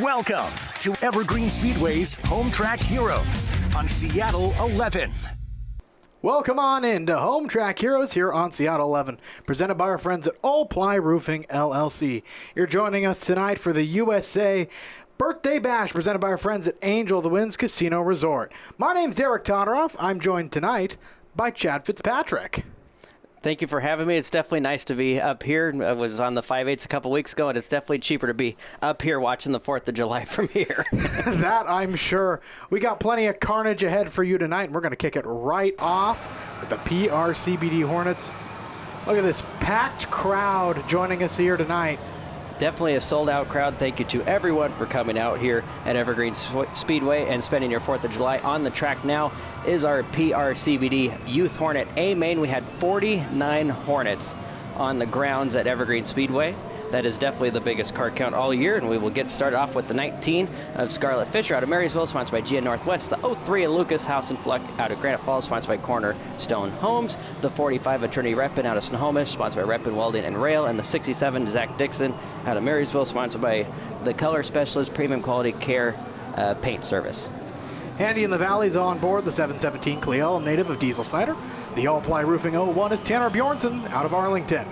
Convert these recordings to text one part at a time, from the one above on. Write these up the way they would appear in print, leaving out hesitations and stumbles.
Welcome to Evergreen Speedway's Home Track Heroes on Seattle 11. Welcome on into Home Track Heroes here on Seattle 11, presented by our friends at All Ply Roofing LLC. You're joining us tonight for the USA Birthday Bash, presented by our friends at Angel of the Winds Casino Resort. My name's Derek Todoroff. I'm joined tonight by Chad Fitzpatrick. Thank you for having me. It's definitely nice to be up here. I was on the 5/8 a couple weeks ago, and it's definitely cheaper to be up here watching the 4th of July from here. That I'm sure. We got plenty of carnage ahead for you tonight, and we're going to kick it right off with the PRCBD Hornets. Look at this packed crowd joining us here tonight. Definitely a sold-out crowd. Thank you to everyone for coming out here at Evergreen Speedway and spending your 4th of July. On the track now is our PRCBD Youth Hornet A main. We had 49 Hornets on the grounds at Evergreen Speedway. That is definitely the biggest car count all year, and we will get started off with the 19 of Scarlet Fisher out of Marysville, sponsored by GN Northwest. The 03 of Lucas House and Fluck out of Granite Falls, sponsored by Cornerstone Homes. The 45 of Trinity Reppin out of Snohomish, sponsored by Reppin Welding and Rail. And the 67 Zach Dixon out of Marysville, sponsored by the Color Specialist Premium Quality Care Paint Service. Handy in the Valley's on board the 717 Cleo, native of Diesel Snyder. The All Ply Roofing 01 is Tanner Bjornson out of Arlington.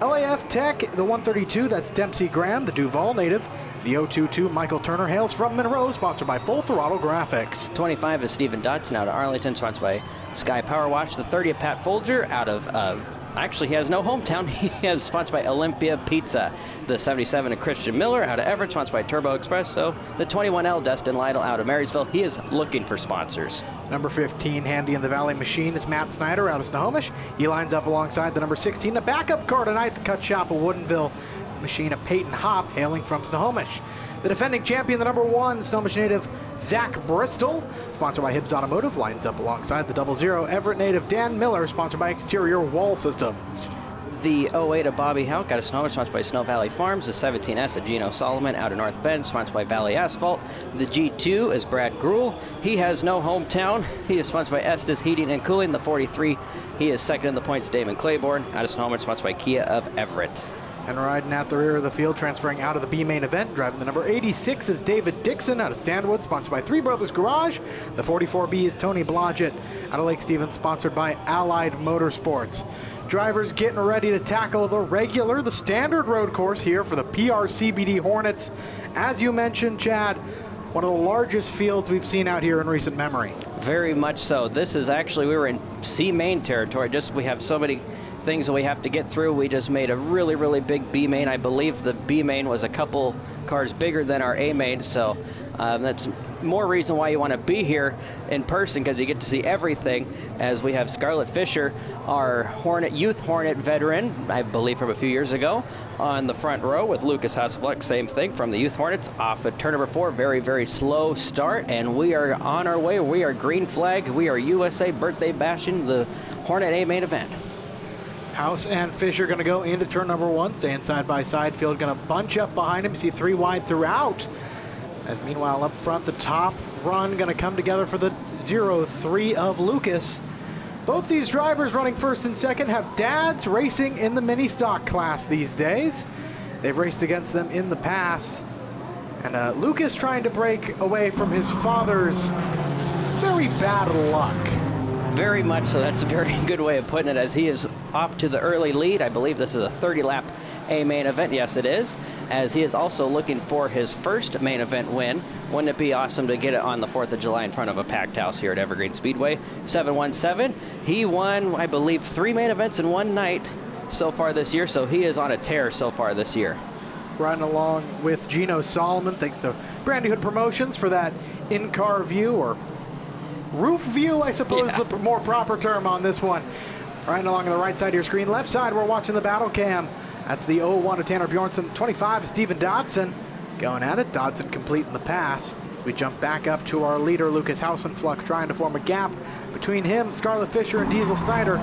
LAF Tech, the 132, that's Dempsey Graham, the Duval native. The 022, Michael Turner, hails from Monroe, sponsored by Full Throttle Graphics. 25 is Stephen Dodson out of Arlington, sponsored by Sky Power Wash. The 30 of Pat Folger out of actually, he has no hometown. He is sponsored by Olympia Pizza. The 77 of Christian Miller out of Everett, sponsored by Turbo Express. So the 21L, Dustin Lytle out of Marysville. He is looking for sponsors. Number 15, Handy in the Valley Machine, is Matt Snyder out of Snohomish. He lines up alongside the number 16, the backup car tonight, the Cut Shop of Woodinville Machine of Peyton Hopp, hailing from Snohomish. The defending champion, the number 1, Snohomish native, Zach Bristol, sponsored by Hibbs Automotive, lines up alongside the 00 Everett native, Dan Miller, sponsored by Exterior Wall Systems. The 08 of Bobby Houck out of Snohomish, sponsored by Snow Valley Farms. The 17S of Gino Solomon out of North Bend, sponsored by Valley Asphalt. The G2 is Brad Gruhl. He has no hometown. He is sponsored by Estes Heating and Cooling. The 43, he is second in the points, Damon Claiborne out of Snohomish, sponsored by Kia of Everett. And riding at the rear of the field, transferring out of the B main event, driving the number 86 is David Dixon out of Stanwood, sponsored by Three Brothers Garage. The 44B is Tony Blodgett out of Lake Stevens, sponsored by Allied Motorsports. Drivers getting ready to tackle the standard road course here for the PRCBD Hornets. As you mentioned, Chad, one of the largest fields we've seen out here in recent memory. Very much so. This is actually, we were in C main territory. We have so many things that we have to get through. We just made a really, really big B main. I believe the B main was a couple cars bigger than our A main, so that's more reason why you want to be here in person, because you get to see everything, as we have Scarlet Fisher, our Youth Hornet veteran, I believe from a few years ago, on the front row with Lucas Hasselfleck, same thing from the Youth Hornets, off at turn number 4, very, very slow start, and we are on our way. We are green flag. We are USA birthday bashing the Hornet A main event. House and Fisher going to go into turn number 1, staying side by side. Field going to bunch up behind him. You see 3 wide throughout. As meanwhile, up front, the top run going to come together for the 03 of Lucas. Both these drivers running first and second have dads racing in the mini stock class these days. They've raced against them in the past. And Lucas trying to break away from his father's very bad luck. Very much so. That's a very good way of putting it, as he is off to the early lead. I believe this is a 30-lap A main event. Yes, it is, as he is also looking for his first main event win. Wouldn't it be awesome to get it on the 4th of July in front of a packed house here at Evergreen Speedway? 717, he won, I believe, 3 main events in one night so far this year, so he is on a tear so far this year. Riding along with Gino Solomon, thanks to Brandy Hood Promotions for that in-car view, or roof view, I suppose, the more proper term on this one. Riding along on the right side of your screen. Left side, we're watching the battle cam. That's the 01 of Tanner Bjornson. 25 Stephen Dodson going at it. Dodson completing the pass. As we jump back up to our leader, Lucas Hausenfluck, trying to form a gap between him, Scarlet Fisher, and Diesel Snyder.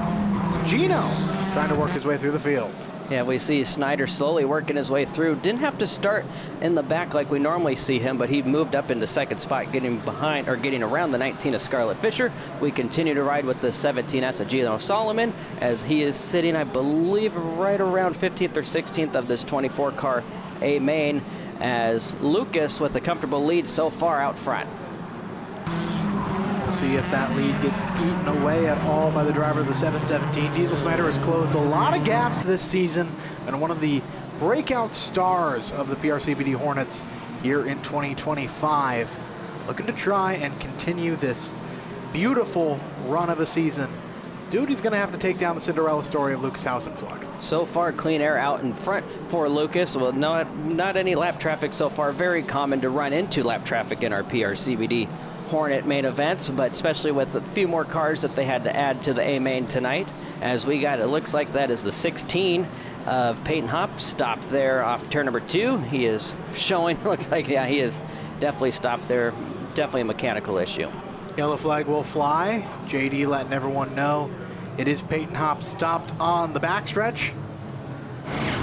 Gino trying to work his way through the field. Yeah, we see Snyder slowly working his way through. Didn't have to start in the back like we normally see him, but he moved up into second spot, getting behind, or getting around the 19 of Scarlet Fisher. We continue to ride with the 17S of Gino Solomon, as he is sitting, I believe, right around 15th or 16th of this 24 car A main. as Lucas with a comfortable lead so far out front. We'll see if that lead gets eaten away at all by the driver of the 717. Diesel Snyder has closed a lot of gaps this season and one of the breakout stars of the PRCBD Hornets here in 2025. Looking to try and continue this beautiful run of a season. Dude, he's going to have to take down the Cinderella story of Lucas Hausenfluck. So far, clean air out in front for Lucas. Well, not any lap traffic so far. Very common to run into lap traffic in our PRCBD Hornet main events, but especially with a few more cars that they had to add to the A main tonight. As we got, it looks like that is the 16 of Peyton Hopp, stopped there off turn number 2. He is showing, looks like, yeah, he is definitely stopped there. Definitely a mechanical issue. Yellow flag will fly. JD letting everyone know it is Peyton Hopp stopped on the backstretch.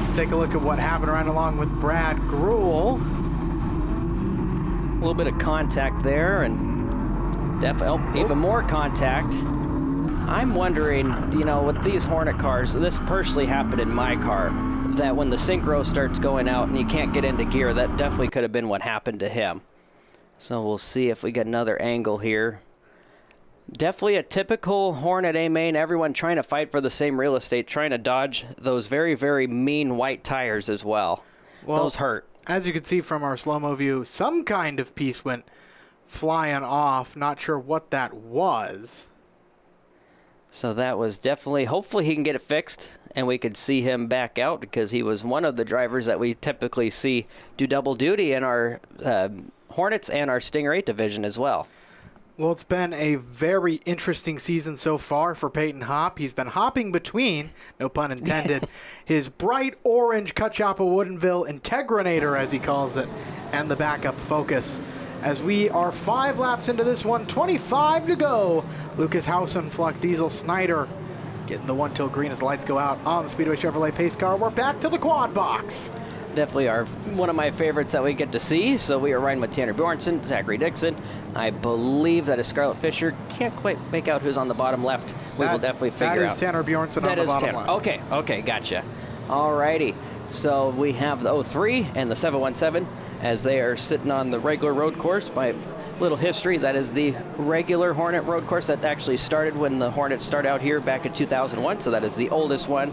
Let's take a look at what happened right along with Brad Gruel. A little bit of contact there, and definitely even more contact. I'm wondering, you know, with these Hornet cars, this personally happened in my car, that when the synchro starts going out and you can't get into gear, that definitely could have been what happened to him. So we'll see if we get another angle here. Definitely a typical Hornet A main, everyone trying to fight for the same real estate, trying to dodge those very, very mean white tires as well. Those hurt. As you can see from our slow-mo view, some kind of piece went flying off. Not sure what that was. So that was definitely, hopefully he can get it fixed and we could see him back out, because he was one of the drivers that we typically see do double duty in our Hornets and our Stinger 8 division as well. Well, it's been a very interesting season so far for Peyton Hopp. He's been hopping between, no pun intended, his bright orange Cut Shop of Woodinville Integrinator, as he calls it, and the backup Focus. As we are 5 laps into this one, 25 to go. Lucas Hausenfluck, Diesel Snyder getting the one till green as the lights go out on the Speedway Chevrolet pace car. We're back to the quad box. Definitely one of my favorites that we get to see. So we are riding with Tanner Bjornson, Zachary Dixon. I believe that is Scarlett Fisher. Can't quite make out who's on the bottom left. We will definitely figure out. That is Tanner Bjornson on the bottom left. Okay, gotcha. Alrighty. So we have the 03 and the 717 as they are sitting on the regular road course. By little history, that is the regular Hornet road course that actually started when the Hornets started out here back in 2001. So that is the oldest one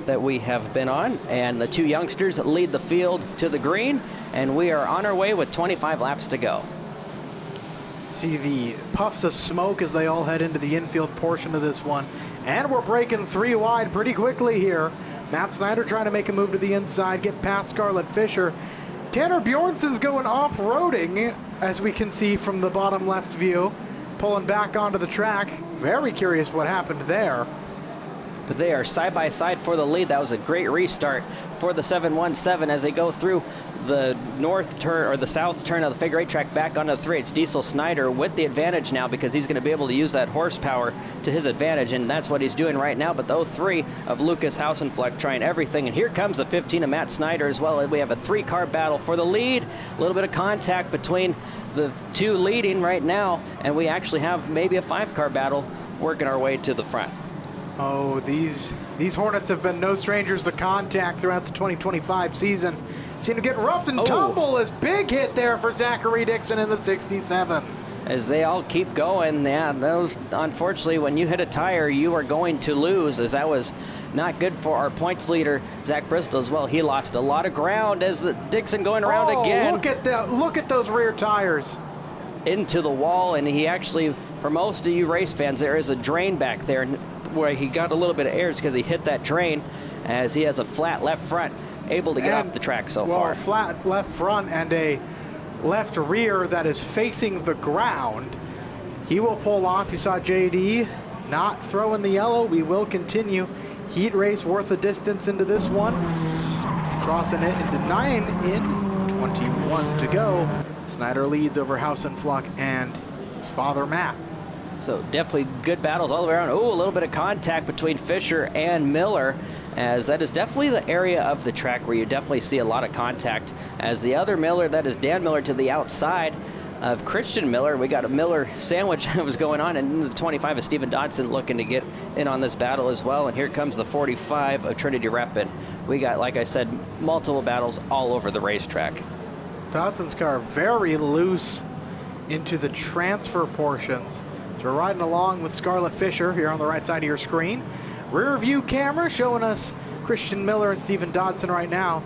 that we have been on, and the 2 youngsters lead the field to the green, and we are on our way with 25 laps to go. See the puffs of smoke as they all head into the infield portion of this one, and we're breaking 3 wide pretty quickly here. Matt Snyder trying to make a move to the inside, get past Scarlett Fisher. Tanner Bjornson's going off-roading, as we can see from the bottom left view, pulling back onto the track. Very curious what happened there. But they are side by side for the lead. That was a great restart for the 717 as they go through the north turn or the south turn of the figure 8 track back onto the 3. It's Diesel Snyder with the advantage now, because he's going to be able to use that horsepower to his advantage, and that's what he's doing right now. But the 03 of Lucas Hausenfluck trying everything, and here comes the 15 of Matt Snyder as well. We have a 3-car battle for the lead. A little bit of contact between the 2 leading right now, and we actually have maybe a 5-car battle working our way to the front. Oh, these Hornets have been no strangers to contact throughout the 2025 season. Seem to get rough and tumble as big hit there for Zachary Dixon in the 67. As they all keep going, yeah, those, unfortunately, when you hit a tire, you are going to lose, as that was not good for our points leader, Zach Bristol, as well. He lost a lot of ground as the Dixon going around again. Look at those rear tires. Into the wall, and he actually, for most of you race fans, there is a drain back there where he got a little bit of air because he hit that drain, as he has a flat left front, able to get off the track so far. Well, flat left front and a left rear that is facing the ground. He will pull off. You saw JD not throwing the yellow. We will continue. Heat race worth a distance into this one. Crossing it into 9 in, 21 to go. Snyder leads over Hausenfluck and his father, Matt. So definitely good battles all the way around. Oh, a little bit of contact between Fisher and Miller, as that is definitely the area of the track where you definitely see a lot of contact. As the other Miller, that is Dan Miller, to the outside of Christian Miller. We got a Miller sandwich that was going on, and the 25 of Stephen Dodson looking to get in on this battle as well. And here comes the 45 of Trinity Reppin. We got, like I said, multiple battles all over the racetrack. Dodson's car very loose into the transfer portions. So we're riding along with Scarlett Fisher here on the right side of your screen. Rear view camera showing us Christian Miller and Steven Dodson right now.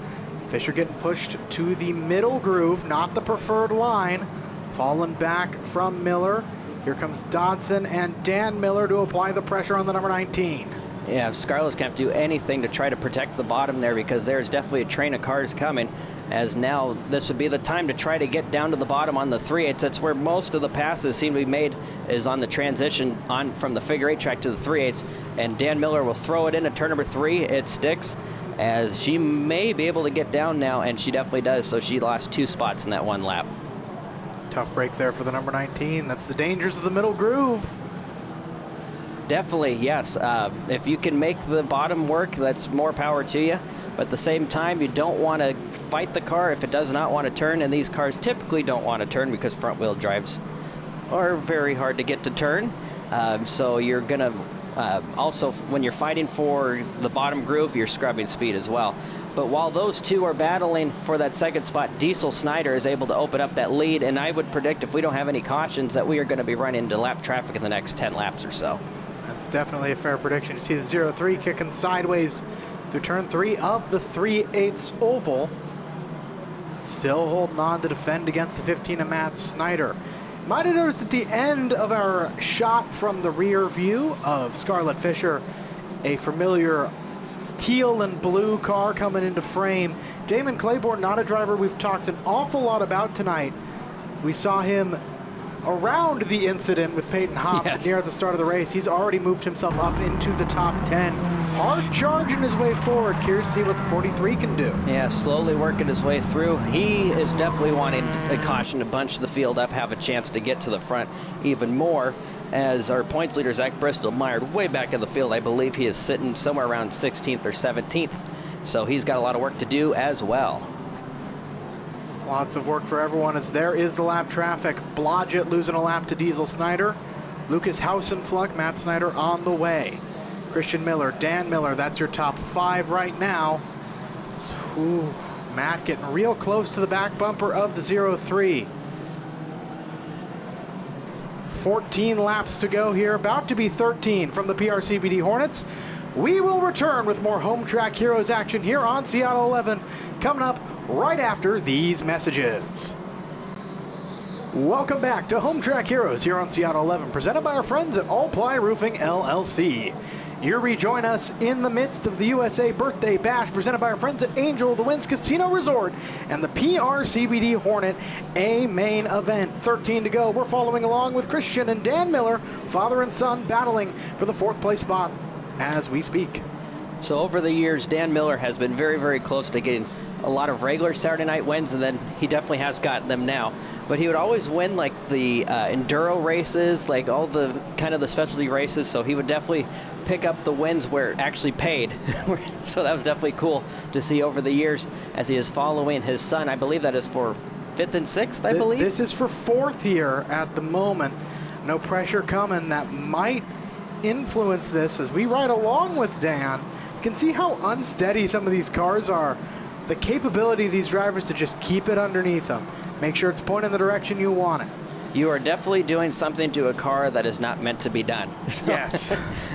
Fisher getting pushed to the middle groove, not the preferred line. Falling back from Miller. Here comes Dodson and Dan Miller to apply the pressure on the number 19. Yeah, Scarlett's can't do anything to try to protect the bottom there because there's definitely a train of cars coming, as now this would be the time to try to get down to the bottom on the 3/8. That's where most of the passes seem to be made, is on the transition on from the figure 8 track to the 3/8. And Dan Miller will throw it into turn number 3. It sticks, as she may be able to get down now, and she definitely does. So she lost 2 spots in that one lap. Tough break there for the number 19. That's the dangers of the middle groove. Definitely, yes. If you can make the bottom work, that's more power to you. But at the same time, you don't want to fight the car if it does not want to turn, and these cars typically don't want to turn because front-wheel drives are very hard to get to turn. So you're going to also, when you're fighting for the bottom groove, you're scrubbing speed as well. But while those two are battling for that second spot, Diesel Snyder is able to open up that lead, and I would predict, if we don't have any cautions, that we are going to be running into lap traffic in the next 10 laps or so. That's definitely a fair prediction. You see the 0-3 kicking sideways through turn 3 of the 3/8 oval. Still holding on to defend against the 15 of Matt Snyder. Might have noticed at the end of our shot from the rear view of Scarlett Fisher, a familiar teal and blue car coming into frame. Damon Claiborne, not a driver we've talked an awful lot about tonight. We saw him around the incident with Peyton Hopp near the start of the race. He's already moved himself up into the top 10. Hard charging his way forward. Curious to see what the 43 can do. Yeah, slowly working his way through. He is definitely wanting a caution to bunch the field up, have a chance to get to the front even more, as our points leader, Zach Bristol, mired way back in the field. I believe he is sitting somewhere around 16th or 17th. So he's got a lot of work to do as well. Lots of work for everyone, as there is the lap traffic. Blodgett losing a lap to Diesel Snyder. Lucas Hausenfluck, Matt Snyder on the way. Christian Miller, Dan Miller, that's your top 5 right now. Ooh, Matt getting real close to the back bumper of the 0-3. 14 laps to go here, about to be 13 from the PRCBD Hornets. We will return with more Home Track Heroes action here on Seattle 11, coming up right after these messages. Welcome back to Home Track Heroes here on Seattle 11, presented by our friends at All Ply Roofing LLC. Here we join us in the midst of the USA Birthday Bash, presented by our friends at Angel of the Winds Casino Resort and the PRCBD Hornet A main event. 13 to go. We're following along with Christian and Dan Miller, father and son, battling for the 4th place spot as we speak. So over the years, Dan Miller has been very, very close to getting a lot of regular Saturday night wins, and then he definitely has gotten them now. But he would always win like the enduro races, like all the kind of the specialty races. So he would definitely pick up the wins where it actually paid. So that was definitely cool to see over the years as he is following his son. I believe that is for 5th and 6th, I believe. This is for 4th here at the moment. No pressure coming that might influence this as we ride along with Dan. You can see how unsteady some of these cars are. The capability of these drivers to just keep it underneath them. Make sure it's pointing in the direction you want it. You are definitely doing something to a car that is not meant to be done. So yes.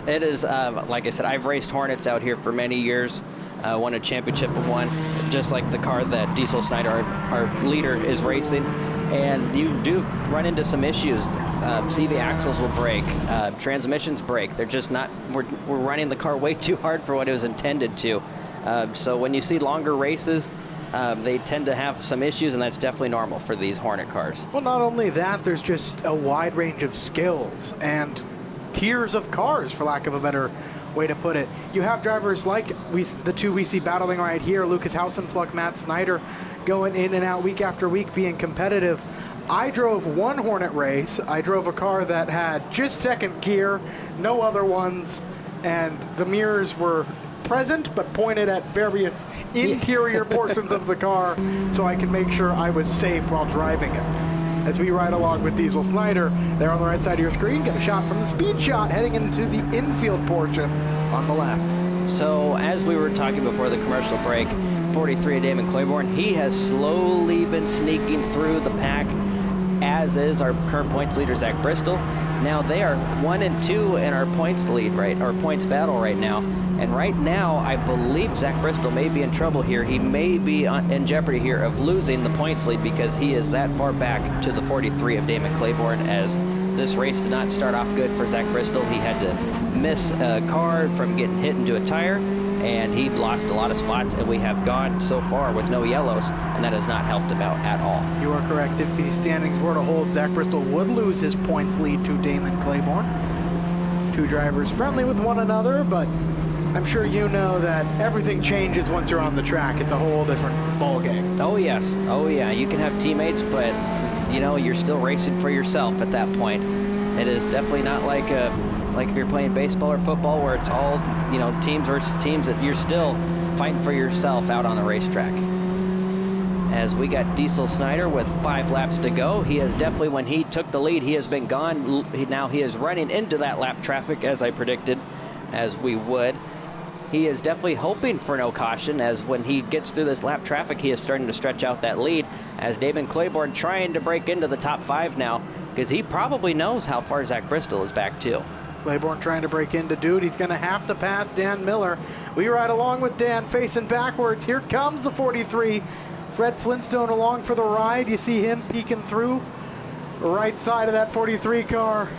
It is, like I said, I've raced Hornets out here for many years. Won a championship in one, just like the car that Diesel Snyder, our leader, is racing. And you do run into some issues. CV axles will break, transmissions break. They're just not, we're running the car way too hard for what it was intended to. So when you see longer races, they tend to have some issues, and that's definitely normal for these Hornet cars. Well, not only that, there's just a wide range of skills and tiers of cars, for lack of a better way to put it. You have drivers like the two we see battling right here, Lucas Hausenfluck, Matt Snyder, going in and out week after week, being competitive. I drove one Hornet race. I drove a car that had just 2nd gear, no other ones, and the mirrors were present but pointed at various interior portions of the car so I can make sure I was safe while driving it. As we ride along with Diesel Snyder, there on the right side of your screen, get a shot from the speed shot heading into the infield portion on the left. So as we were talking before the commercial break, 43 of Damon Claiborne. He has slowly been sneaking through the pack, as is our current points leader, Zach Bristol. Now they are 1 and 2 in our points lead, our points battle right now. And right now, I believe Zach Bristol may be in trouble here. He may be in jeopardy here of losing the points lead because he is that far back to the 43 of Damon Claiborne, as this race did not start off good for Zach Bristol. He had to miss a car from getting hit into a tire, and he lost a lot of spots, and we have gone so far with no yellows, and that has not helped him out at all. You are correct. If these standings were to hold, Zach Bristol would lose his points lead to Damon Claiborne. Two drivers friendly with one another, but I'm sure you know that everything changes once you're on the track. It's a whole different ball game. Oh yes, oh yeah. You can have teammates, but you know, you're still racing for yourself at that point. It is definitely not like if you're playing baseball or football where it's all, you know, teams versus teams, that you're still fighting for yourself out on the racetrack. As we got Dizzy Stunt with 5 laps to go. He has definitely, when he took the lead, he has been gone. Now he is running into that lap traffic, as I predicted, as we would. He is definitely hoping for no caution, as when he gets through this lap traffic, he is starting to stretch out that lead, as Damon Claiborne trying to break into the top 5 now, because he probably knows how far Zach Bristol is back too. Claiborne trying to break into dude. He's going to have to pass Dan Miller. We ride along with Dan facing backwards. Here comes the 43. Fred Flintstone along for the ride. You see him peeking through the right side of that 43 car,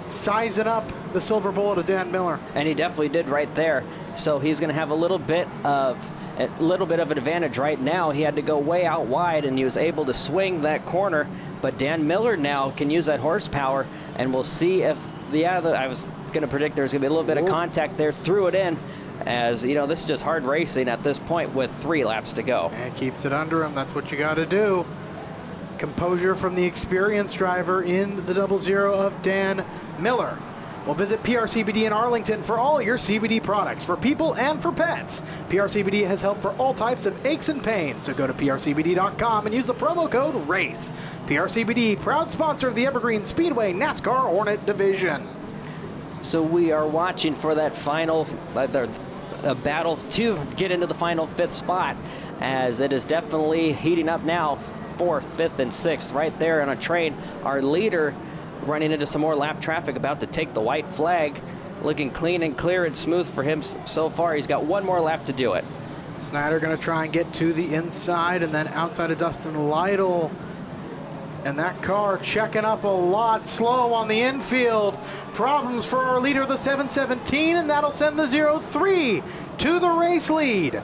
sizing up the silver bullet of Dan Miller. And he definitely did right there. So he's going to have a little bit of an advantage right now. He had to go way out wide, and he was able to swing that corner. But Dan Miller now can use that horsepower, and we'll see if I was going to predict there's going to be a little bit of contact there. Threw it in, as you know, this is just hard racing at this point with 3 laps to go. And keeps it under him. That's what you got to do. Composure from the experienced driver in the 00 of Dan Miller. Well, visit PRCBD in Arlington for all your CBD products for people and for pets. PRCBD has help for all types of aches and pains, so go to prcbd.com and use the promo code RACE. PRCBD, proud sponsor of the Evergreen Speedway NASCAR Hornet Division. So we are watching for that final battle to get into the final 5th spot, as it is definitely heating up now. 4th, 5th, and 6th right there on a train. Our leader running into some more lap traffic, about to take the white flag. Looking clean and clear and smooth for him so far. He's got 1 more lap to do it. Snyder going to try and get to the inside and then outside of Dustin Lytle. And that car checking up a lot, slow on the infield. Problems for our leader, the 717, and that'll send the 03 to the race lead.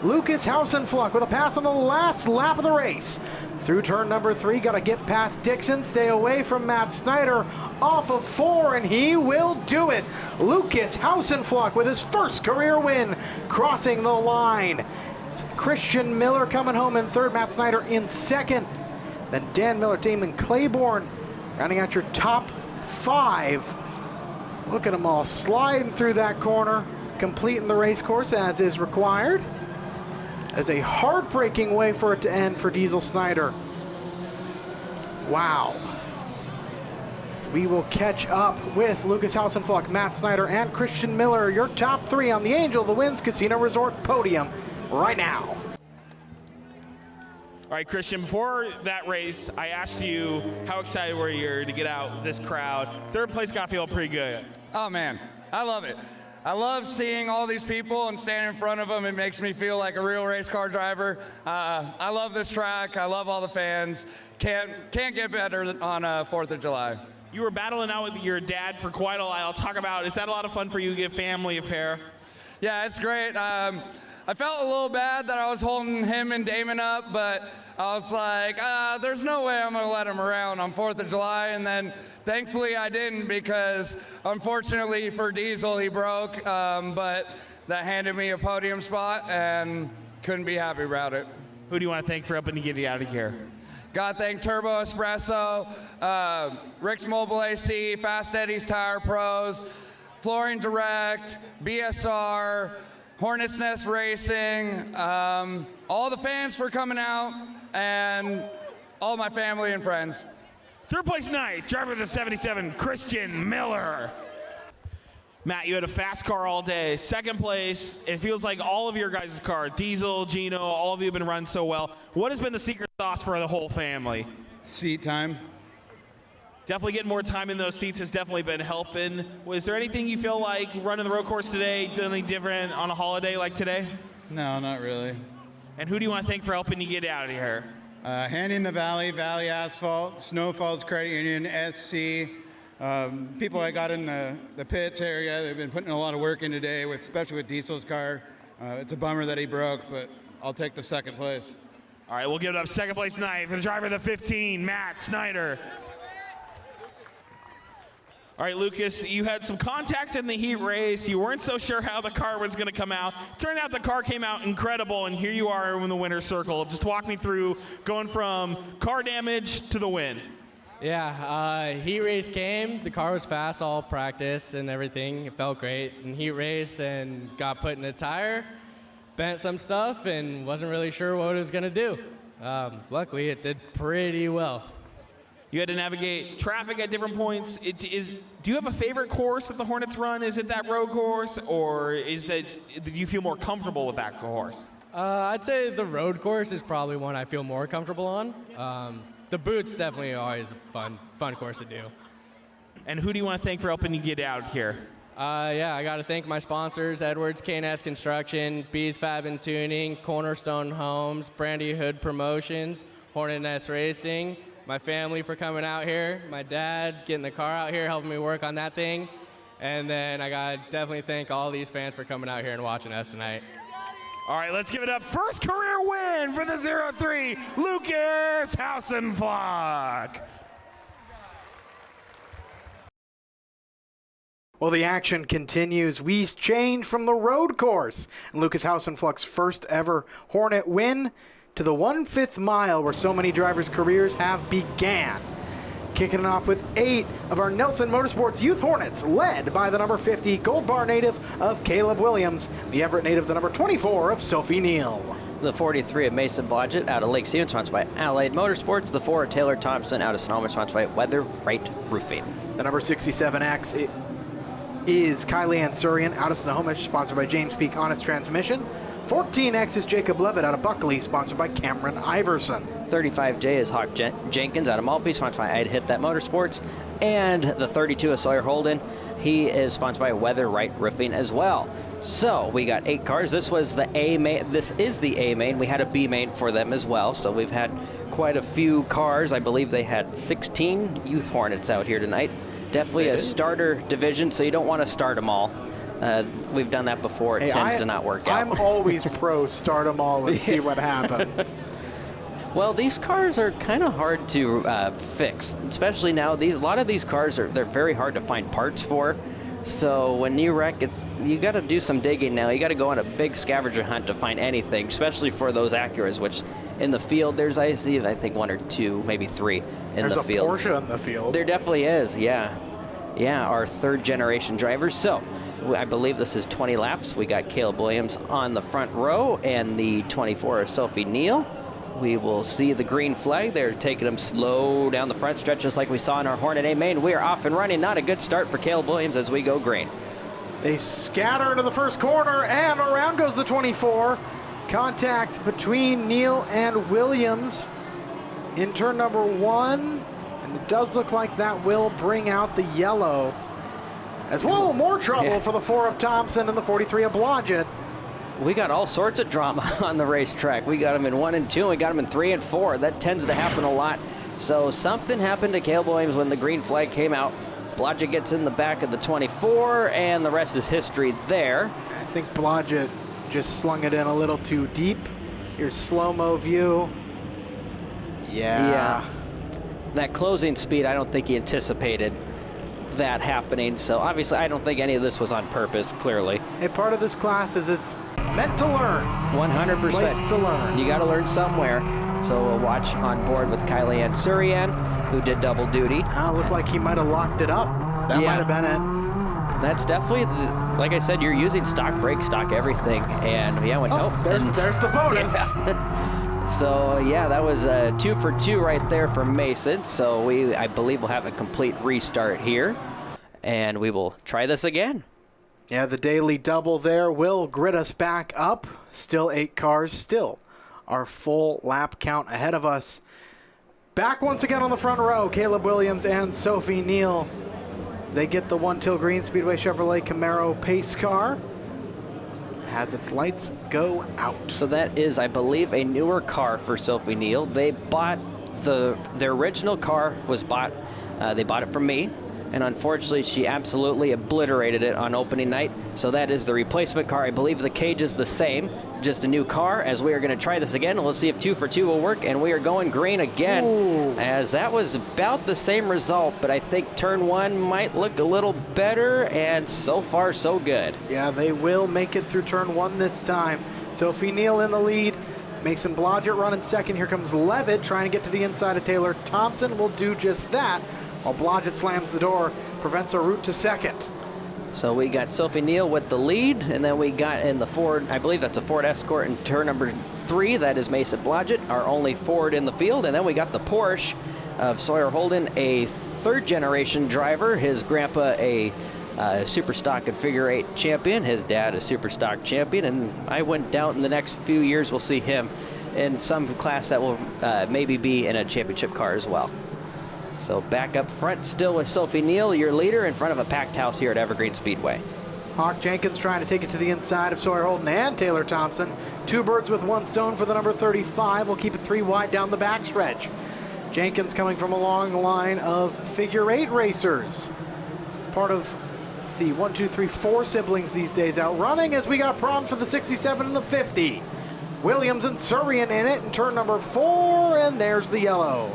Lucas Hausenfluck with a pass on the last lap of the race. Through turn number 3, got to get past Dixon, stay away from Matt Snyder, off of 4, and he will do it. Lucas Hausenfluck with his first career win, crossing the line. It's Christian Miller coming home in 3rd, Matt Snyder in 2nd. Then Dan Miller, Damon Claiborne, rounding out your top 5. Look at them all sliding through that corner, completing the race course as is required. As a heartbreaking way for it to end for Dizzy Stunt. Wow. We will catch up with Lucas Hausenfluck, Matt Snyder, and Christian Miller, your top 3 on the Angel of the Winds Casino Resort podium right now. All right, Christian, before that race, I asked you how excited were you to get out this crowd. 3rd place got to feel pretty good. Oh, man, I love it. I love seeing all these people and standing in front of them. It makes me feel like a real race car driver. I love this track. I love all the fans. Can't get better on 4th of July. You were battling out with your dad for quite a while. Talk about, is that a lot of fun for you to get family affair? Yeah, it's great. I felt a little bad that I was holding him and Damon up, but I was like, there's no way I'm going to let him around on 4th of July. And then thankfully I didn't, because unfortunately for Diesel, he broke. But that handed me a podium spot, and couldn't be happy about it. Who do you want to thank for helping to get you out of here? Got to thank Turbo Espresso, Rick's Mobile AC, Fast Eddie's Tire Pros, Flooring Direct, BSR, Hornets Nest Racing, all the fans for coming out, and all my family and friends. 3rd place tonight, driver of the 77, Christian Miller. Matt, you had a fast car all day. Second place. It feels like all of your guys' car, Diesel, Gino, all of you have been running so well. What has been the secret sauce for the whole family? Seat time. Definitely getting more time in those seats has definitely been helping. Was there anything you feel like running the road course today, did anything different on a holiday like today? No, not really. And who do you want to thank for helping you get out of here? Handy in the Valley, Valley Asphalt, Snowfalls Credit Union, SC. People I got in the pits area, they've been putting a lot of work in today, especially with Diesel's car. It's a bummer that he broke, but I'll take the second place. All right, we'll give it up second place tonight for the driver of the 15, Matt Snyder. All right, Lucas, you had some contact in the heat race. You weren't so sure how the car was going to come out. Turned out the car came out incredible, and here you are in the winner's circle. Just walk me through going from car damage to the win. Yeah, heat race came. The car was fast all practice and everything. It felt great. And heat race and got put in a tire, bent some stuff, and wasn't really sure what it was going to do. Luckily, it did pretty well. You had to navigate traffic at different points. Do you have a favorite course that the Hornets run? Is it that road course, or do you feel more comfortable with that course? I'd say the road course is probably one I feel more comfortable on. The boot's definitely always a fun course to do. And who do you want to thank for helping you get out here? Yeah, I got to thank my sponsors, Edwards K&S Construction, Bees Fab and Tuning, Cornerstone Homes, Brandy Hood Promotions, Hornets Racing, my family for coming out here, my dad getting the car out here, helping me work on that thing, and then I got to definitely thank all these fans for coming out here and watching us tonight. All right, let's give it up. First career win for the 03, Lucas Hausenflock. Well, the action continues. We change from the road course. And Lucas Hausenflock's first ever Hornet win to the 1/5 mile where so many drivers' careers have began. Kicking it off with 8 of our Nelson Motorsports Youth Hornets, led by the number 50 Gold Bar native of Caleb Williams, the Everett native, the number 24 of Sophie Neal. The 43 of Mason Blodgett out of Lake Stevens, sponsored by Allied Motorsports. The 4 of Taylor Thompson out of Sonoma, sponsored by Weather Right Roofing. The number 67X is Kylie Ann Surian out of Snohomish, sponsored by James Peak Honest Transmission. 14X is Jacob Levitt out of Buckley, sponsored by Cameron Iverson. 35J is Hawk Jenkins out of Maltby, sponsored by I'd Hit That Motorsports. And the 32 is Sawyer Holden. He is sponsored by Weather Right Roofing as well. So we got 8 cars. This was the A main. This is the A main. We had a B main for them as well. So we've had quite a few cars. I believe they had 16 Youth Hornets out here tonight. Definitely a starter division, so you don't want to start them all. We've done that before. It tends to not work out. I'm always pro start them all and see what happens. Well, these cars are kind of hard to fix, especially now. A lot of these cars they're very hard to find parts for. So when you wreck, you got to do some digging now. You got to go on a big scavenger hunt to find anything, especially for those Acuras, which in the field I think 1 or 2, maybe 3 in There's the field. There's a Porsche in the field. There definitely is, yeah. Yeah, our 3rd generation drivers. So I believe this is 20 laps. We got Caleb Williams on the front row and the 24 of Sophie Neal. We will see the green flag. They're taking them slow down the front stretch, just like we saw in our Hornet A main. We are off and running. Not a good start for Caleb Williams as we go green. They scatter into the first corner, and around goes the 24. Contact between Neal and Williams in turn number 1. And it does look like that will bring out the yellow. As well, more trouble for the 4 of Thompson and the 43 of Blodgett. We got all sorts of drama on the racetrack. We got them in 1 and 2, and we got them in 3 and 4. That tends to happen a lot. So something happened to Caleb Williams when the green flag came out. Blodgett gets in the back of the 24, and the rest is history there. I think Blodgett just slung it in a little too deep. Here's slow-mo view. Yeah. That closing speed, I don't think he anticipated that happening. So obviously, I don't think any of this was on purpose, clearly. A part of this class is it's meant to learn. 100%. Place to learn. You got to learn somewhere. So we'll watch on board with Kylie Ann Surian, who did double duty. Looked like he might have locked it up. That might have been it. That's definitely, like I said, you're using stock brakes, stock everything. And there's the bonus. So yeah, that was 2 for 2 right there for Mason. So I believe we'll have a complete restart here, and we will try this again. Yeah, the daily double there will grid us back up. Still 8 cars, still our full lap count ahead of us. Back once again on the front row, Caleb Williams and Sophie Neal. They get the One Till Green Speedway Chevrolet Camaro pace car. Has its lights go out. So that is, I believe, a newer car for Sophie Neal. They bought their original car was bought. They bought it from me, and unfortunately, she absolutely obliterated it on opening night. So that is the replacement car. I believe the cage is the same, just a new car. As we are going to try this again, we'll see if 2 for 2 will work, and we are going green again. Ooh. As that was about the same result, but I think turn 1 might look a little better, and so far so good. Yeah, they will make it through turn 1 this time. Sophie Neal in the lead. Mason Blodgett running second. Here comes Levitt trying to get to the inside of Taylor Thompson. Will do just that, while Blodgett slams the door, prevents a route to second. So we got Sophie Neal with the lead, and then we got in the Ford, I believe that's a Ford Escort in turn number 3. That is Mason Blodgett, our only Ford in the field. And then we got the Porsche of Sawyer Holden, a 3rd generation driver. His grandpa, a super stock and figure 8 champion. His dad, a super stock champion. And I went down in the next few years, we'll see him in some class that will maybe be in a championship car as well. So back up front still with Sophie Neal, your leader, in front of a packed house here at Evergreen Speedway. Hawk Jenkins trying to take it to the inside of Sawyer Holden and Taylor Thompson. 2 birds with 1 stone for the number 35. We'll keep it 3 wide down the backstretch. Jenkins coming from a long line of figure 8 racers. Part of, let's see, 1, 2, 3, 4 siblings these days out running, as we got problems for the 67 and the 50. Williams and Surian in it in turn number 4, and there's the yellow.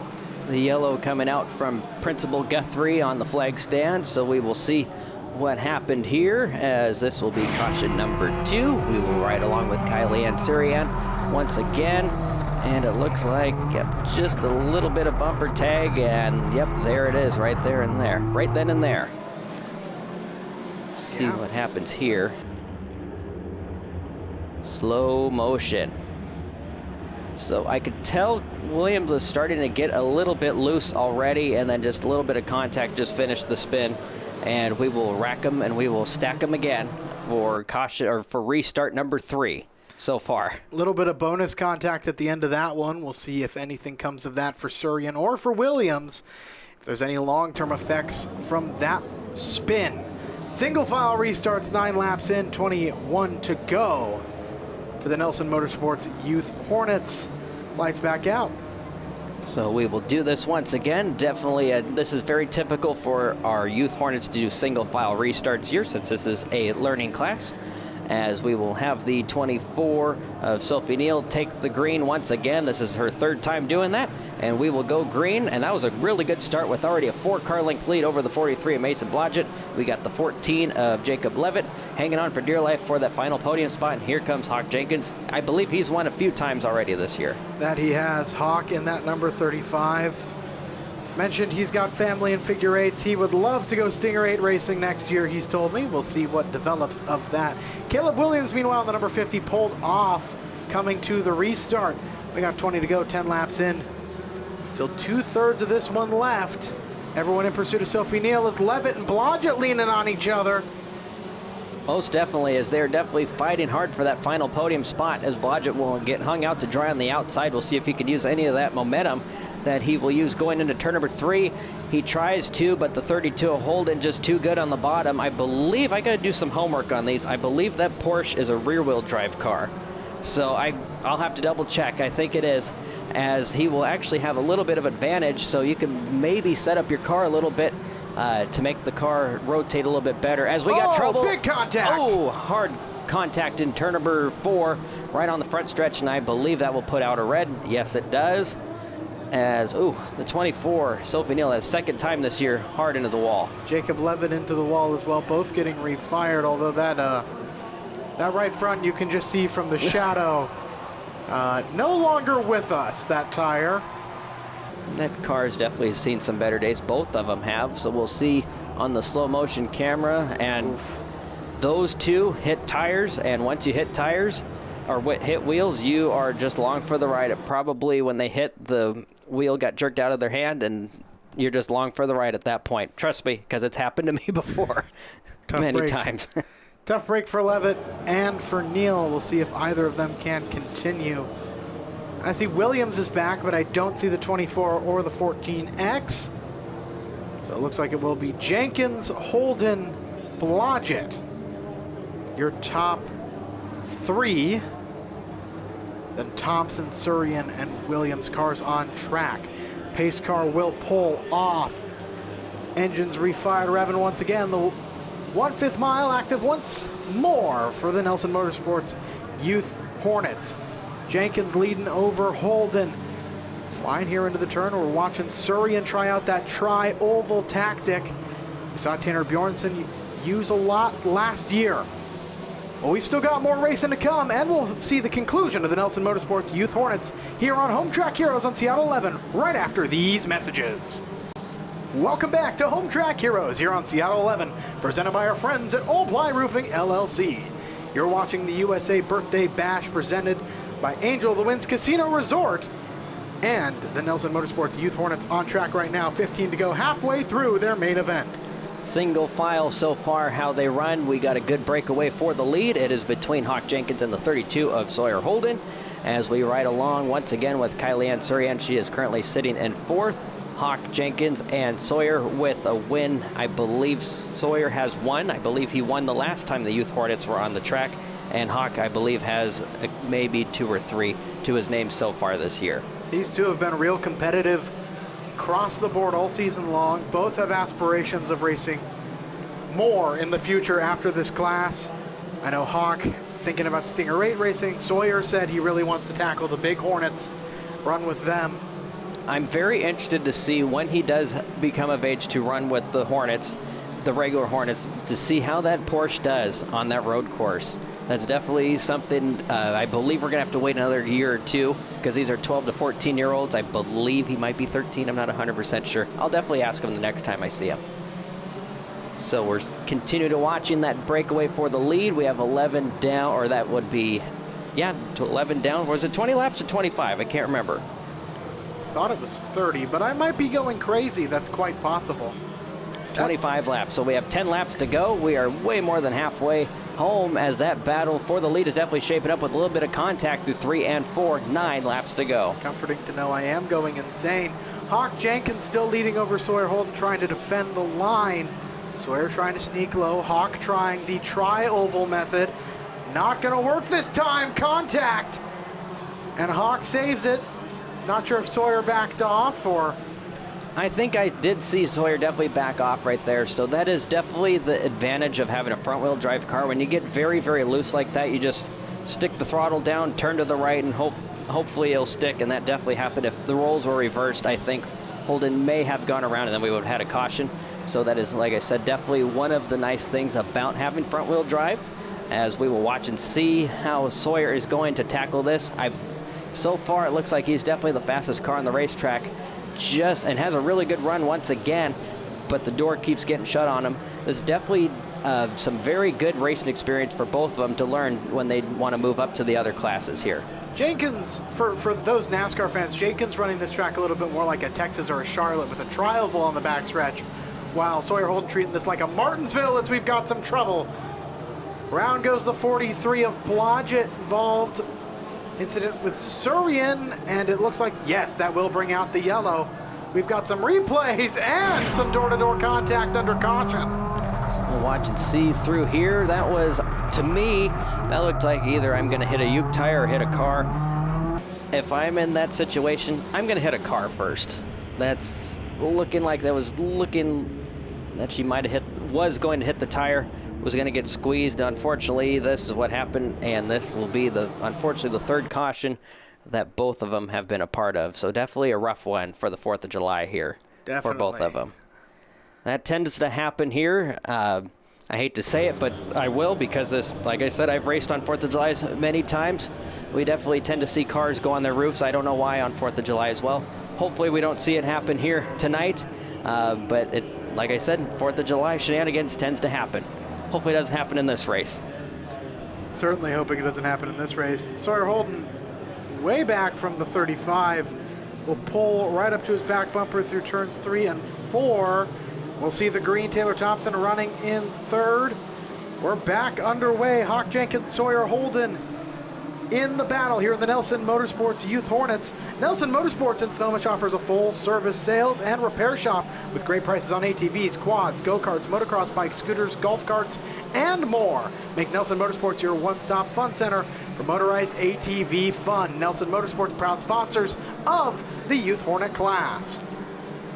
The yellow coming out from Principal Guthrie on the flag stand, so we will see what happened here, as this will be caution number 2. We will ride along with Kylie Ann Surian once again, and it looks like, yep, just a little bit of bumper tag, and yep, there it is, right there and there, right then and there. See what happens here. Slow motion. So I could tell Williams was starting to get a little bit loose already, and then just a little bit of contact just finished the spin. And we will rack them and we will stack them again for caution, or for restart number 3 so far. A little bit of bonus contact at the end of that one. We'll see if anything comes of that for Surian or for Williams. If there's any long-term effects from that spin. Single file restarts, 9 laps in, 21 to go for the Nelson Motorsports Youth Hornets. Lights back out. So we will do this once again. Definitely, this is very typical for our Youth Hornets to do single file restarts here, since this is a learning class. As we will have the 24 of Sophie Neal take the green once again. This is her 3rd time doing that, and we will go green. And that was a really good start with already a 4-car length lead over the 43 of Mason Blodgett. We got the 14 of Jacob Levitt hanging on for dear life for that final podium spot. And here comes Hawk Jenkins. I believe he's won a few times already this year. That he has. Hawk in that number 35. Mentioned he's got family in figure 8s. He would love to go Stinger 8 racing next year, he's told me. We'll see what develops of that. Caleb Williams, meanwhile, in the number 50, pulled off coming to the restart. We got 20 to go, 10 laps in. Still 2/3 of this one left. Everyone in pursuit of Sophie Neal as Levitt and Blodgett leaning on each other. Most definitely, as they're definitely fighting hard for that final podium spot, as Blodgett will get hung out to dry on the outside. We'll see if he can use any of that momentum that he will use going into turn number 3. He tries to, but the 32 of Holden just too good on the bottom. I believe, I gotta do some homework on these. I believe that Porsche is a rear-wheel drive car. So I'll have to double check. I think it is, as he will actually have a little bit of advantage, so you can maybe set up your car a little bit to make the car rotate a little bit better. As we got trouble. Big contact. Oh, hard contact in turn number 4, right on the front stretch, and I believe that will put out a red. Yes, it does. As, the 24, Sophie Neal, has 2nd time this year, hard into the wall. Jacob Levitt into the wall as well, both getting refired, although that right front you can just see from the shadow. No longer with us, that tire. That car's definitely seen some better days. Both of them have, so we'll see on the slow motion camera. And those two hit tires, and once you hit tires, or hit wheels, you are just along for the ride. It probably, when they hit, the wheel got jerked out of their hand, and you're just along for the ride at that point. Trust me, because it's happened to me before. Tough many break. times. Tough break for Levitt and for Neal. We'll see if either of them can continue. I see Williams is back, but I don't see the 24 or the 14X. So it looks like it will be Jenkins, Holden, Blodgett, your top three. Then Thompson, Surian, and Williams cars on track. Pace car will pull off. Engines refired, revving once again. The 1/5 mile active once more for the Nelson Motorsports Youth Hornets. Jenkins leading over Holden. Flying here into the turn, we're watching Surian try out that tri-oval tactic. We saw Tanner Bjornsson use a lot last year. Well, we've still got more racing to come, and we'll see the conclusion of the Nelson Motorsports Youth Hornets here on Home Track Heroes on Seattle 11 right after these messages. Welcome back to Home Track Heroes here on Seattle 11, presented by our friends at All Ply Roofing LLC. You're watching the USA Birthday Bash presented by Angel of the Winds Casino Resort and the Nelson Motorsports Youth Hornets on track right now, 15 to go, halfway through their main event. Single file so far how they run. We got a good breakaway for the lead. It is between Hawk Jenkins and the 32 of Sawyer Holden. As we ride along once again with Kylie Ann Surian, she is currently sitting in fourth. Hawk Jenkins and Sawyer with a win. I believe Sawyer has won. I believe he won the last time the Youth Hornets were on the track. And Hawk, I believe, has maybe 2 or 3 to his name so far this year. These two have been real competitive across the board all season long. Both have aspirations of racing more in the future after this class. I know Hawk thinking about Stinger 8 racing. Sawyer said he really wants to tackle the big Hornets, run with them. I'm very interested to see when he does become of age to run with the Hornets, the regular Hornets, to see how that Porsche does on that road course. That's definitely something I believe we're going to have to wait another year or two because these are 12 to 14-year-olds. I believe he might be 13. I'm not 100% sure. I'll definitely ask him the next time I see him. So we're continuing to watching that breakaway for the lead. We have 11 down, or that would be, yeah, to 11 down. Was it 20 laps or 25? I can't remember. Thought it was 30, but I might be going crazy. That's quite possible. 25 laps. So we have 10 laps to go. We are way more than halfway home as that battle for the lead is definitely shaping up with a little bit of contact through 3 and 4, 9 laps to go. Comforting to know I am going insane. Hawk Jenkins still leading over Sawyer Holden, trying to defend the line. Sawyer trying to sneak low. Hawk trying the tri-oval method. Not going to work this time. Contact. And Hawk saves it. Not sure if Sawyer backed off or... I think I did see Sawyer definitely back off right there. So that is definitely the advantage of having a front-wheel drive car. When you get very, very loose like that, you just stick the throttle down, turn to the right, and hopefully it'll stick. And that definitely happened. If the roles were reversed, I think Holden may have gone around and then we would have had a caution. So that is, like I said, definitely one of the nice things about having front-wheel drive, as we will watch and see how Sawyer is going to tackle this. So far, it looks like he's definitely the fastest car on the racetrack, and has a really good run once again, but the door keeps getting shut on him. There's definitely some very good racing experience for both of them to learn when they want to move up to the other classes here. Jenkins, for those NASCAR fans, Jenkins running this track a little bit more like a Texas or a Charlotte with a tri-oval on the backstretch, while Sawyer Holden treating this like a Martinsville as we've got some trouble. Round goes the 43 of Blodgett involved. Incident with Surian, and it looks like, yes, that will bring out the yellow. We've got some replays and some door-to-door contact under caution. So we'll watch and see through here. That was, to me, that looked like either I'm going to hit a Uke tire or hit a car. If I'm in that situation, I'm going to hit a car first. That's looking like that she might have was going to hit the tire, was going to get squeezed. Unfortunately, this is what happened, and this will be unfortunately the third caution that both of them have been a part of. So definitely a rough one for the 4th of July here. Definitely. For both of them. That tends to happen here. I hate to say it, but I will, because this, like I said, I've raced on 4th of July many times. We definitely tend to see cars go on their roofs. I don't know why on 4th of July as well. Hopefully we don't see it happen here tonight, but like I said, 4th of July shenanigans tends to happen. Hopefully it doesn't happen in this race. Certainly hoping it doesn't happen in this race. Sawyer Holden, way back from the 35, will pull right up to his back bumper through turns 3 and 4. We'll see the green Taylor Thompson running in third. We're back underway. Hawk Jenkins, Sawyer Holden in the battle here in the Nelson Motorsports Youth Hornets. Nelson Motorsports in Snohomish offers a full-service sales and repair shop with great prices on ATVs, quads, go-karts, motocross bikes, scooters, golf carts, and more. Make Nelson Motorsports your one-stop fun center for motorized ATV fun. Nelson Motorsports, proud sponsors of the Youth Hornet class.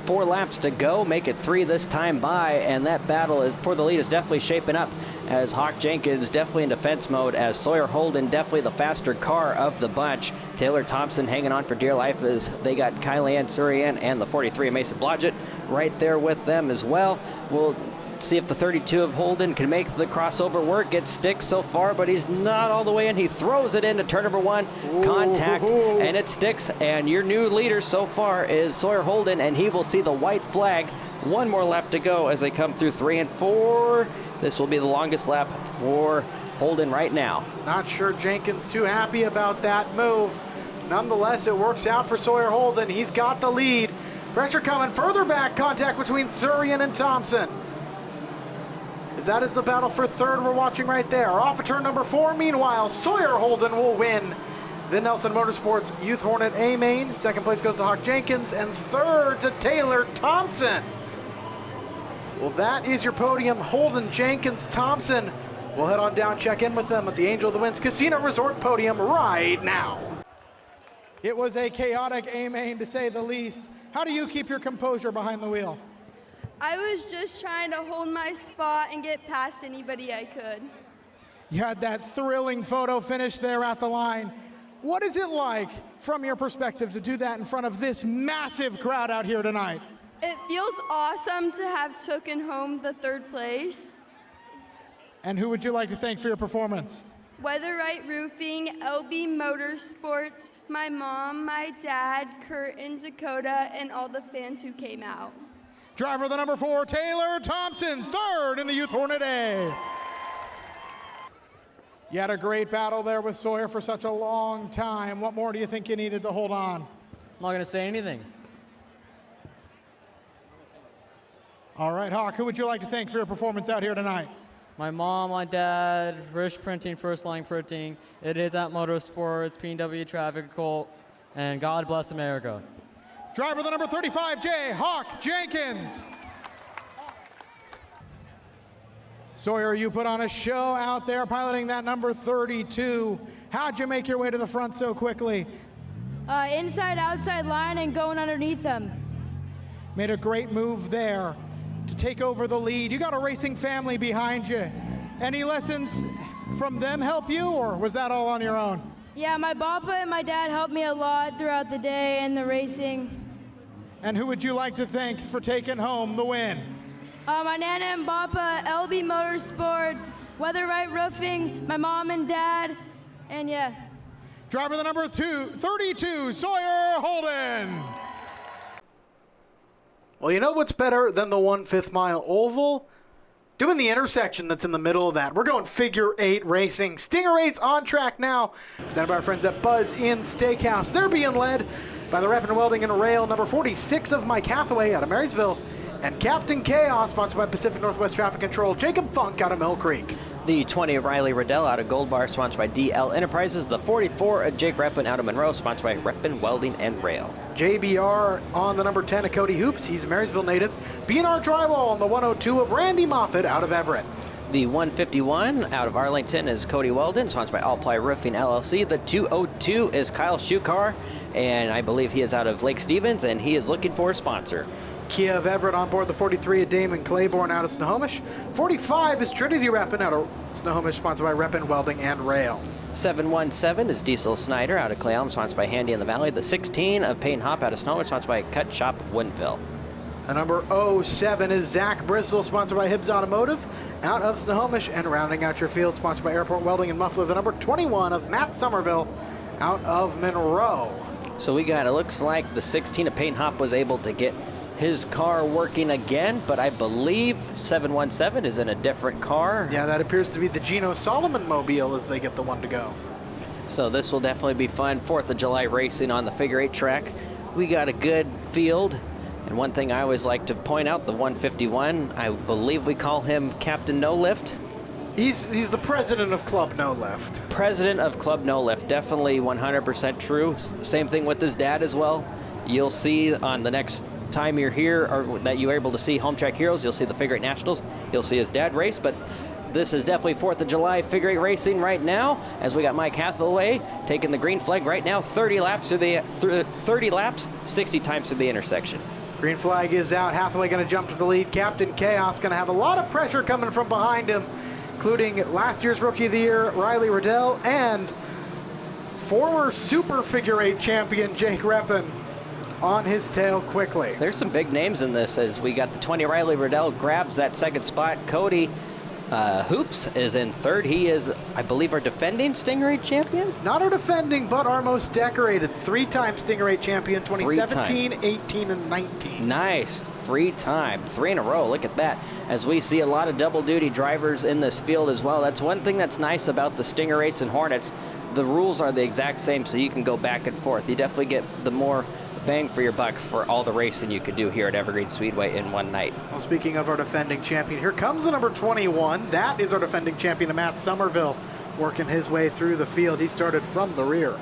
4 laps to go, make it 3 this time by, and that battle for the lead is definitely shaping up as Hawk Jenkins definitely in defense mode, as Sawyer Holden definitely the faster car of the bunch. Taylor Thompson hanging on for dear life as they got Kylie-Ann Surian and the 43 Mason Blodgett right there with them as well. We'll see if the 32 of Holden can make the crossover work. Gets sticks so far, but he's not all the way in. He throws it into turn number 1, contact, and it sticks. And your new leader so far is Sawyer Holden, and he will see the white flag. 1 more lap to go as they come through 3 and 4. This will be the longest lap for Holden right now. Not sure Jenkins too happy about that move. Nonetheless, it works out for Sawyer Holden. He's got the lead. Pressure coming further back. Contact between Surian and Thompson. As that is the battle for 3rd we're watching right there. Off of turn number 4, meanwhile, Sawyer Holden will win the Nelson Motorsports Youth Hornet A main. 2nd place goes to Hawk Jenkins, and 3rd to Taylor Thompson. Well, that is your podium. Holden, Jenkins, Thompson. We'll head on down, check in with them at the Angel of the Winds Casino Resort podium right now. It was a chaotic A main, to say the least. How do you keep your composure behind the wheel? I was just trying to hold my spot and get past anybody I could. You had that thrilling photo finish there at the line. What is it like, from your perspective, to do that in front of this massive crowd out here tonight? It feels awesome to have taken home the 3rd place. And who would you like to thank for your performance? Weatherite Roofing, LB Motorsports, my mom, my dad, Kurt and Dakota, and all the fans who came out. Driver the number 4, Taylor Thompson, 3rd in the Youth Hornet A. You had a great battle there with Sawyer for such a long time. What more do you think you needed to hold on? I'm not going to say anything. All right, Hawk, who would you like to thank for your performance out here tonight? My mom, my dad, Rich Printing, First Line Printing, It Hit That Motorsports, P&W Traffic Colt, and God Bless America. Driver the number 35, J. Hawk Jenkins. Sawyer, you put on a show out there piloting that number 32. How'd you make your way to the front so quickly? Inside, outside line and going underneath them. Made a great move there to take over the lead. You got a racing family behind you. Any lessons from them help you, or was that all on your own? Yeah, my papa and my dad helped me a lot throughout the day and the racing. And who would you like to thank for taking home the win? My nana and papa, LB Motorsports, Weatherite Roofing, my mom and dad, and yeah. Driver the number 32, Sawyer Holden. Well, you know what's better than the 1/5 mile oval? Doing the intersection that's in the middle of that. We're going figure 8 racing. Stinger 8's on track now. Presented by our friends at Buzz Inn Steakhouse. They're being led by the Rep and Welding and Rail, number 46 of Mike Hathaway out of Marysville, and Captain Chaos, sponsored by Pacific Northwest Traffic Control, Jacob Funk out of Mill Creek. The 20 of Riley Riddell out of Gold Bar, sponsored by DL Enterprises. The 44 of Jake Reppin out of Monroe, sponsored by Reppin Welding and Rail. JBR on the number 10 of Cody Hoops. He's a Marysville native. B&R Drywall on the 102 of Randy Moffitt out of Everett. The 151 out of Arlington is Cody Weldon, sponsored by All Ply Roofing LLC. The 202 is Kyle Shukar, and I believe he is out of Lake Stevens, and he is looking for a sponsor. Kia of Everett on board the 43 of Damon Claiborne out of Snohomish. 45 is Trinity Reppin out of Snohomish, sponsored by Reppin Welding and Rail. 717 is Diesel Snyder out of Clay Elm, sponsored by Handy in the Valley. The 16 of Payne Hop out of Snohomish, sponsored by Cut Shop Woodinville. The number 07 is Zach Bristol, sponsored by Hibbs Automotive out of Snohomish. And rounding out your field, sponsored by Airport Welding and Muffler, the number 21 of Matt Somerville out of Monroe. So we got, it looks like the 16 of Payne Hop was able to get his car working again, but I believe 717 is in a different car. Yeah, that appears to be the Gino Solomon mobile as they get the one to go. So this will definitely be fun. 4th of July racing on the figure 8 track. We got a good field. And one thing I always like to point out, the 151, I believe we call him Captain No Lift. He's the president of Club No Lift. President of Club No Lift, definitely 100% true. Same thing with his dad as well. You'll see on the next time you're here, or that you're able to see Home Track Heroes, you'll see the Figure 8 Nationals. You'll see his dad race, but this is definitely 4th of July Figure 8 racing right now, as we got Mike Hathaway taking the green flag right now, 30 laps through 30 laps, 60 times through the intersection. Green flag is out. Hathaway going to jump to the lead. Captain Chaos going to have a lot of pressure coming from behind him, including last year's Rookie of the Year, Riley Riddell, and former Super Figure 8 champion, Jake Reppin, on his tail quickly. There's some big names in this, as we got the 20 Riley Riddell grabs that second spot. Cody Hoops is in third. He is, I believe, our defending Stingray champion? Not our defending, but our most decorated. 3-time Stingray champion, 2017, 18, and 19. Nice. 3-time. 3 in a row. Look at that. As we see a lot of double-duty drivers in this field as well. That's one thing that's nice about the Stinger 8s and Hornets. The rules are the exact same, so you can go back and forth. You definitely get the more bang for your buck for all the racing you could do here at Evergreen Speedway in one night. Well, speaking of our defending champion, here comes the number 21. That is our defending champion, Matt Somerville, working his way through the field. He started from the rear.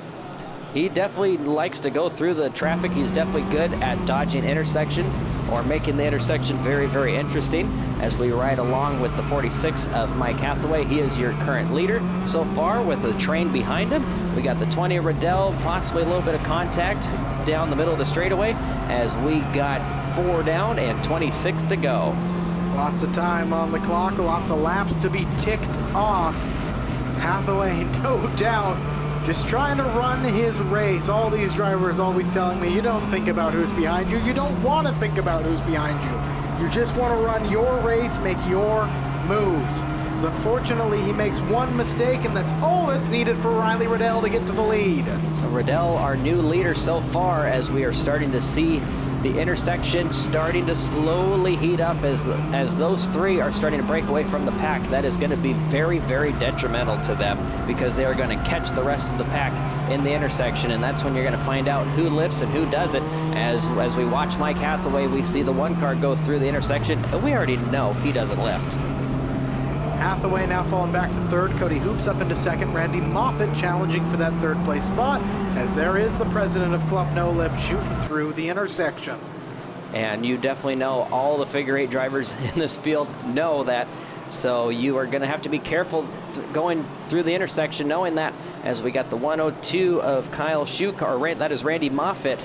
He definitely likes to go through the traffic. He's definitely good at dodging intersection or making the intersection very, very interesting. As we ride along with the 46 of Mike Hathaway, he is your current leader so far with the train behind him. We got the 20 Riddell, possibly a little bit of contact down the middle of the straightaway, as we got 4 down and 26 to go. Lots of time on the clock, lots of laps to be ticked off. Hathaway, no doubt, just trying to run his race. All these drivers always telling me, you don't think about who's behind you. You don't want to think about who's behind you. You just want to run your race, make your moves. So unfortunately, he makes one mistake, and that's all that's needed for Riley Riddell to get to the lead. So Riddell, our new leader so far, as we are starting to see the intersection starting to slowly heat up as those 3 are starting to break away from the pack. That is going to be very, very detrimental to them, because they are going to catch the rest of the pack in the intersection, and that's when you're going to find out who lifts and who doesn't. As we watch Mike Hathaway, we see the 1 car go through the intersection, and we already know he doesn't lift. Hathaway now falling back to third. Cody Hoops up into second. Randy Moffitt challenging for that third place spot, as there is the president of Club No Lift shooting through the intersection. And you definitely know, all the Figure 8 drivers in this field know that. So you are going to have to be careful going through the intersection, knowing that, as we got the 102 of Kyle Schuch, or that is Randy Moffitt,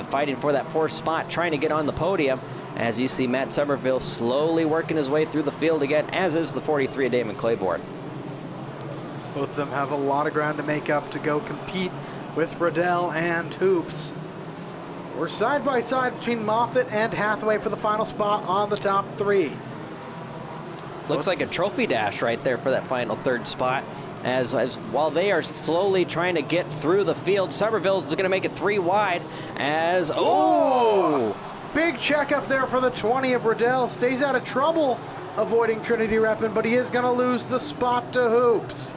fighting for that 4th spot, trying to get on the podium. As you see Matt Somerville slowly working his way through the field again, as is the 43 of Damon Claiborne. Both of them have a lot of ground to make up to go compete with Riddell and Hoops. We're side by side between Moffitt and Hathaway for the final spot on the top 3. Looks like a trophy dash right there for that final 3rd spot. As while they are slowly trying to get through the field, Somerville is going to make it 3 wide as, Big check up there for the 20 of Riddell. Stays out of trouble avoiding Trinity Reppin, but he is going to lose the spot to Hoops.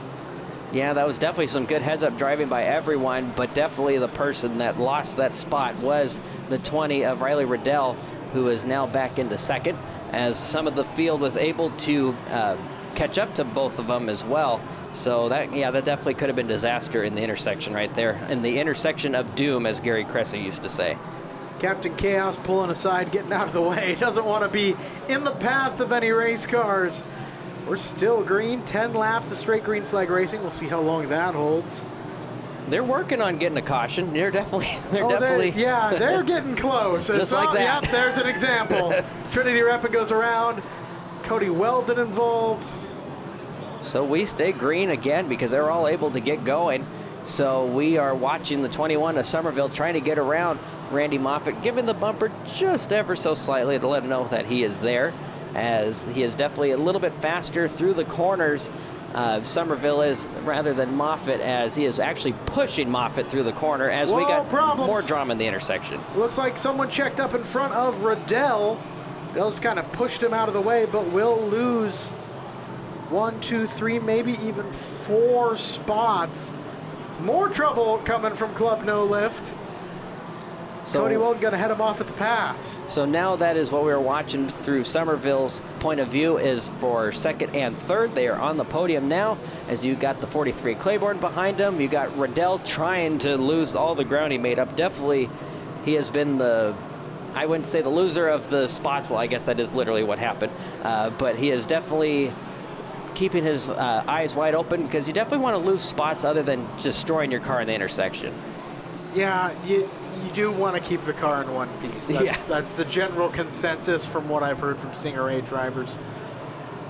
Yeah, that was definitely some good heads-up driving by everyone, but definitely the person that lost that spot was the 20 of Riley Riddell, who is now back into second, as some of the field was able to catch up to both of them as well. So that definitely could have been disaster in the intersection right there, in the intersection of doom, as Gary Cressy used to say. Captain Chaos pulling aside, getting out of the way. He doesn't want to be in the path of any race cars. We're still green, 10 laps of straight green flag racing. We'll see how long that holds. They're working on getting a caution. They're definitely. They're getting close. Just like that. Yep, there's an example. Trinity Reppin goes around. Cody Weldon involved. So we stay green again because they're all able to get going. So we are watching the 21 of Somerville trying to get around Randy Moffitt, giving the bumper just ever so slightly to let him know that he is there, as he is definitely a little bit faster through the corners. Somerville is, rather than Moffitt, as he is actually pushing Moffitt through the corner as we got more drama in the intersection. Looks like someone checked up in front of Riddell. Riddell's kind of pushed him out of the way, but will lose 1, 2, 3, maybe even 4 spots. More trouble coming from Club No Lift. So, Cody Wilton going to head him off at the pass. So now that is what we were watching through Somerville's point of view is for second and third. They are on the podium now as you got the 43 Claiborne behind him. You got Riddell trying to lose all the ground he made up. Definitely he has been the, I wouldn't say the loser of the spots. Well, I guess that is literally what happened. But he is definitely keeping his eyes wide open because you definitely want to lose spots other than destroying your car in the intersection. Yeah, you do want to keep the car in one piece. That's the general consensus from what I've heard from Stingray drivers.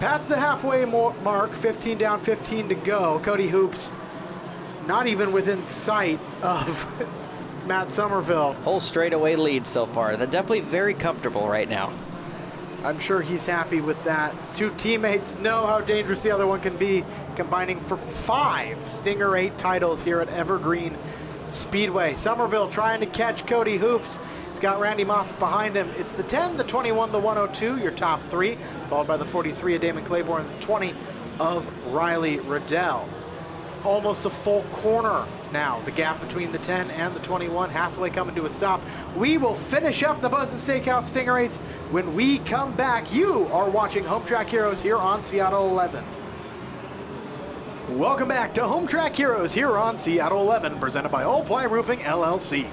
Past the halfway mark, 15 down, 15 to go. Cody Hoops not even within sight of Matt Somerville. Whole straightaway lead so far. They're definitely very comfortable right now. I'm sure he's happy with that. Two teammates know how dangerous the other one can be, combining for 5 Stinger 8 titles here at Evergreen Speedway. Somerville trying to catch Cody Hoops. He's got Randy Moffett behind him. It's the 10, the 21, the 102, your top 3, followed by the 43 of Damon Claiborne, the 20 of Riley Riddell. It's almost a full corner now, the gap between the 10 and the 21, halfway coming to a stop. We will finish up the Buzz and Steakhouse Stinger 8s when we come back. You are watching Home Track Heroes here on Seattle 11. Welcome back to Home Track Heroes here on Seattle 11, presented by All Ply Roofing LLC.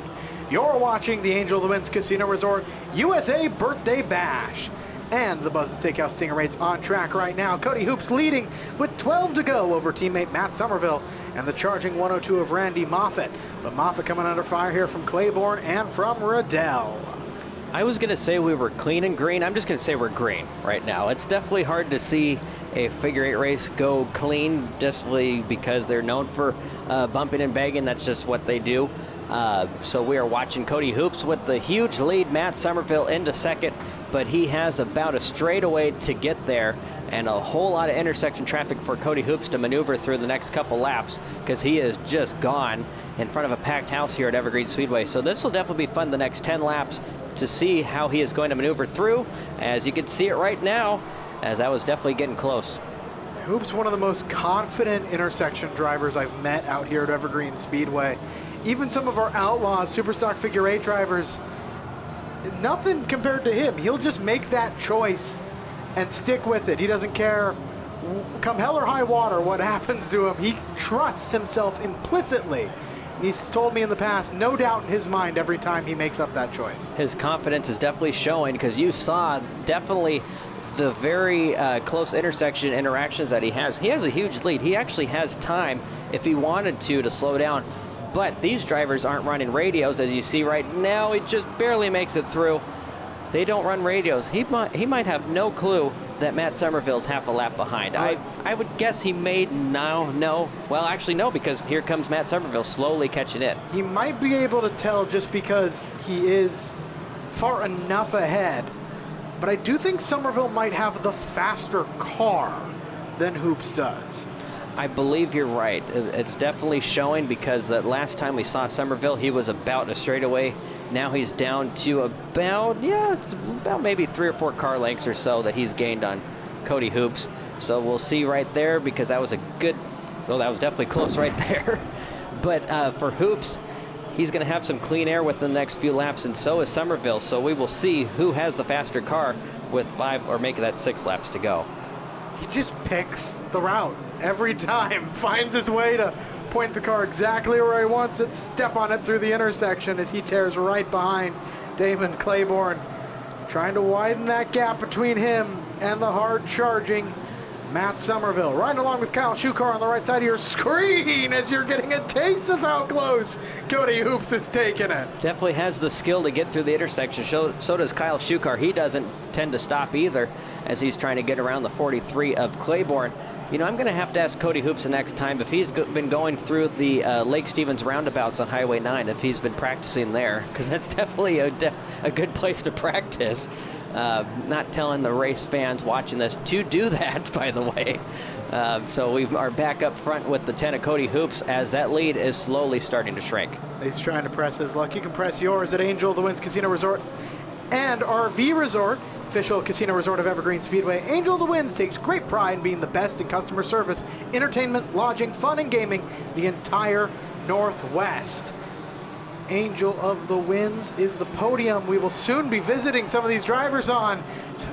You're watching the Angel of the Winds Casino Resort USA Birthday Bash. And the Buzz and Steakhouse Stinger 8s on track right now. Cody Hoops leading with 12 to go over teammate Matt Somerville and the charging 102 of Randy Moffett. But Moffett coming under fire here from Claiborne and from Riddell. I was going to say we were clean and green. I'm just going to say we're green right now. It's definitely hard to see a figure 8 race go clean, definitely because they're known for bumping and banging. That's just what they do. So we are watching Cody Hoops with the huge lead. Matt Somerville into second, but he has about a straightaway to get there and a whole lot of intersection traffic for Cody Hoops to maneuver through the next couple laps because he is just gone in front of a packed house here at Evergreen Speedway. So this will definitely be fun the next 10 laps to see how he is going to maneuver through. As you can see it right now, as that was definitely getting close. Hoops, one of the most confident intersection drivers I've met out here at Evergreen Speedway. Even some of our outlaws, Superstock figure 8 drivers, nothing compared to him. He'll just make that choice and stick with it. He doesn't care, come hell or high water, what happens to him. He trusts himself implicitly. And he's told me in the past, no doubt in his mind every time he makes up that choice. His confidence is definitely showing because you saw definitely the very close intersection interactions that he has. He has a huge lead. He actually has time, if he wanted to slow down. But these drivers aren't running radios, as you see right now. He just barely makes it through. They don't run radios. He might have no clue that Matt Somerville's half a lap behind. I would guess he may now know. Well, actually, no, because here comes Matt Somerville slowly catching it. He might be able to tell just because he is far enough ahead. But I do think Somerville might have the faster car than Hoops does. I believe you're right. It's definitely showing because the last time we saw Somerville, he was about a straightaway. Now he's down to about, it's about maybe 3 or 4 car lengths or so that he's gained on Cody Hoops. So we'll see right there because that was a good, well, that was definitely close right there. But for Hoops, he's going to have some clean air with the next few laps, and so is Somerville. So we will see who has the faster car with 5 or make that 6 laps to go. He just picks the route every time, finds his way to point the car exactly where he wants it, step on it through the intersection as he tears right behind Damon Claiborne, trying to widen that gap between him and the hard-charging Matt Somerville. Riding along with Kyle Shukar on the right side of your screen as you're getting a taste of how close Cody Hoops is taking it. Definitely has the skill to get through the intersection. So does Kyle Shukar. He doesn't tend to stop either as he's trying to get around the 43 of Claiborne. You know, I'm going to have to ask Cody Hoops the next time if he's been going through the Lake Stevens roundabouts on Highway 9, if he's been practicing there, because that's definitely a good place to practice. Not telling the race fans watching this to do that, by the way. So we are back up front with the 10 of Cody Hoops as that lead is slowly starting to shrink. He's trying to press his luck. You can press yours at Angel of the Winds Casino Resort and RV Resort, official casino resort of Evergreen Speedway. Angel of the Winds takes great pride in being the best in customer service, entertainment, lodging, fun, and gaming the entire Northwest. Angel of the Winds is the podium we will soon be visiting some of these drivers on.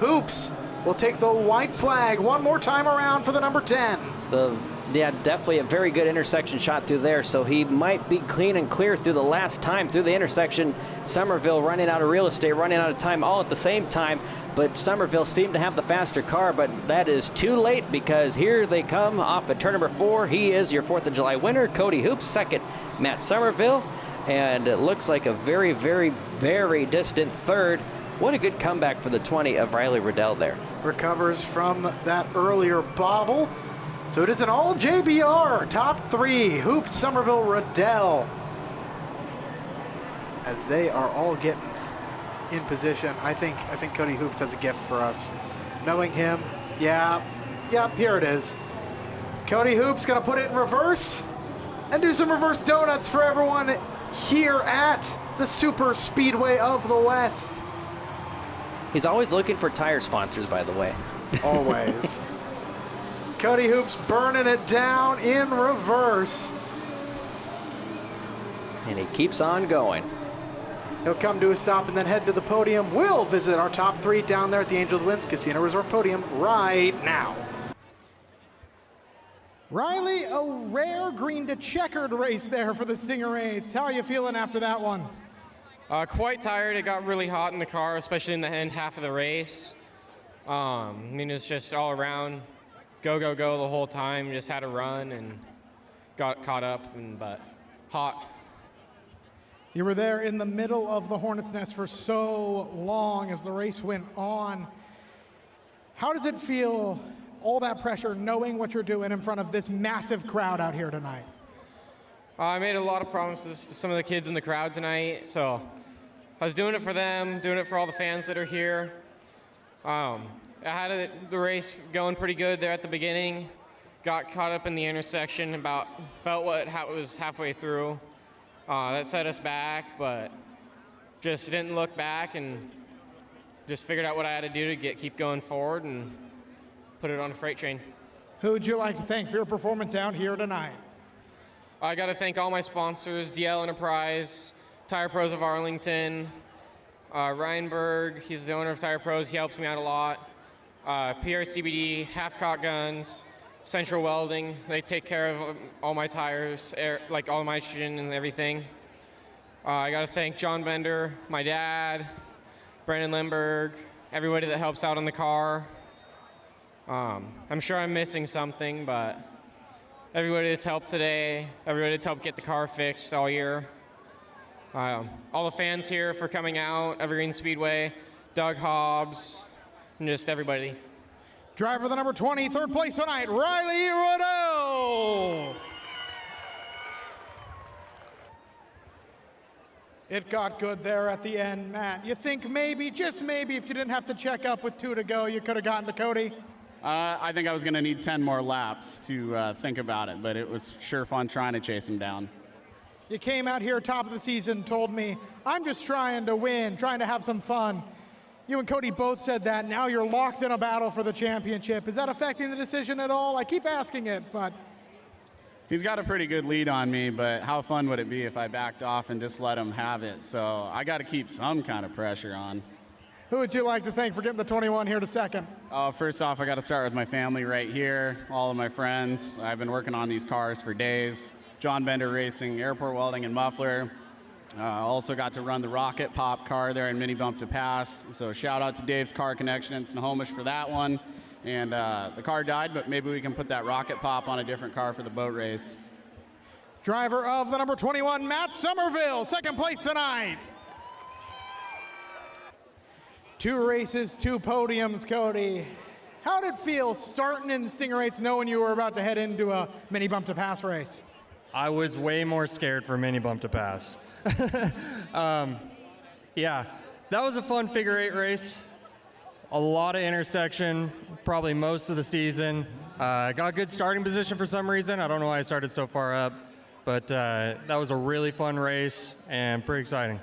Hoops will take the white flag one more time around for the number 10. Yeah, definitely a very good intersection shot through there, so he might be clean and clear through the last time through the intersection. Somerville running out of real estate, running out of time all at the same time, but Somerville seemed to have the faster car, but that is too late because here they come off at turn number 4. He is your 4th of July winner, Cody Hoops, second, Matt Somerville, and it looks like a very, very, very distant third. What a good comeback for the 20 of Riley Riddell there. Recovers from that earlier bobble. So it is an all JBR, top 3, Hoops, Somerville, Riddell. As they are all getting in position, I think Cody Hoops has a gift for us. Knowing him, yep, here it is. Cody Hoops gonna put it in reverse and do some reverse donuts for everyone here at the Super Speedway of the West. He's always looking for tire sponsors, by the way. Always. Cody Hoops burning it down in reverse. And he keeps on going. He'll come to a stop and then head to the podium. We'll visit our top 3 down there at the Angel of the Winds Casino Resort podium right now. Riley, a rare green to checkered race there for the Stingrays. How are you feeling after that one? Quite tired. It got really hot in the car, especially in the end half of the race. I mean, it's just all around go the whole time. Just had to run and got caught up, but hot. You were there in the middle of the Hornets' nest for so long as the race went on. How does it feel, all that pressure, knowing what you're doing in front of this massive crowd out here tonight? I made a lot of promises to some of the kids in the crowd tonight, so I was doing it for them, doing it for all the fans that are here. I had the race going pretty good there at the beginning. Got caught up in the intersection, felt what it was halfway through. That set us back, but just didn't look back and just figured out what I had to do to keep going forward and put it on a freight train. Who would you like to thank for your performance out here tonight? I got to thank all my sponsors, DL Enterprise, Tire Pros of Arlington, Ryan Berg, he's the owner of Tire Pros, he helps me out a lot. PRCBD, Half-Cock Guns, Central Welding, they take care of all my tires, like all my nitrogen and everything. I got to thank John Bender, my dad, Brandon Limberg, everybody that helps out on the car. I'm sure I'm missing something, but everybody that's helped today, everybody that's helped get the car fixed all year. All the fans here for coming out, Evergreen Speedway, Doug Hobbs, and just everybody. Driver the number 20, third place tonight, Riley Riddell. It got good there at the end, Matt. You think maybe, just maybe, if you didn't have to check up with 2 to go, you could have gotten to Cody? I think I was going to need 10 more laps to think about it, but it was sure fun trying to chase him down. You came out here top of the season, told me, I'm just trying to win, trying to have some fun. You and Cody both said that. Now you're locked in a battle for the championship. Is that affecting the decision at all? I keep asking it, but... He's got a pretty good lead on me, but how fun would it be if I backed off and just let him have it? So I got to keep some kind of pressure on. Who would you like to thank for getting the 21 here to second? First off, I got to start with my family right here, all of my friends. I've been working on these cars for days. John Bender Racing, Airport Welding and Muffler. Also got to run the Rocket Pop car there in Mini Bump to Pass. So shout out to Dave's Car Connection in Snohomish for that one. And the car died, but maybe we can put that Rocket Pop on a different car for the boat race. Driver of the number 21, Matt Somerville, second place tonight. 2 races, 2 podiums, Cody. How did it feel starting in Stingrays knowing you were about to head into a Mini Bump to Pass race? I was way more scared for Mini Bump to Pass. Yeah, that was a fun figure 8 race. A lot of intersection, probably most of the season. Got good starting position for some reason. I don't know why I started so far up, but that was a really fun race and pretty exciting.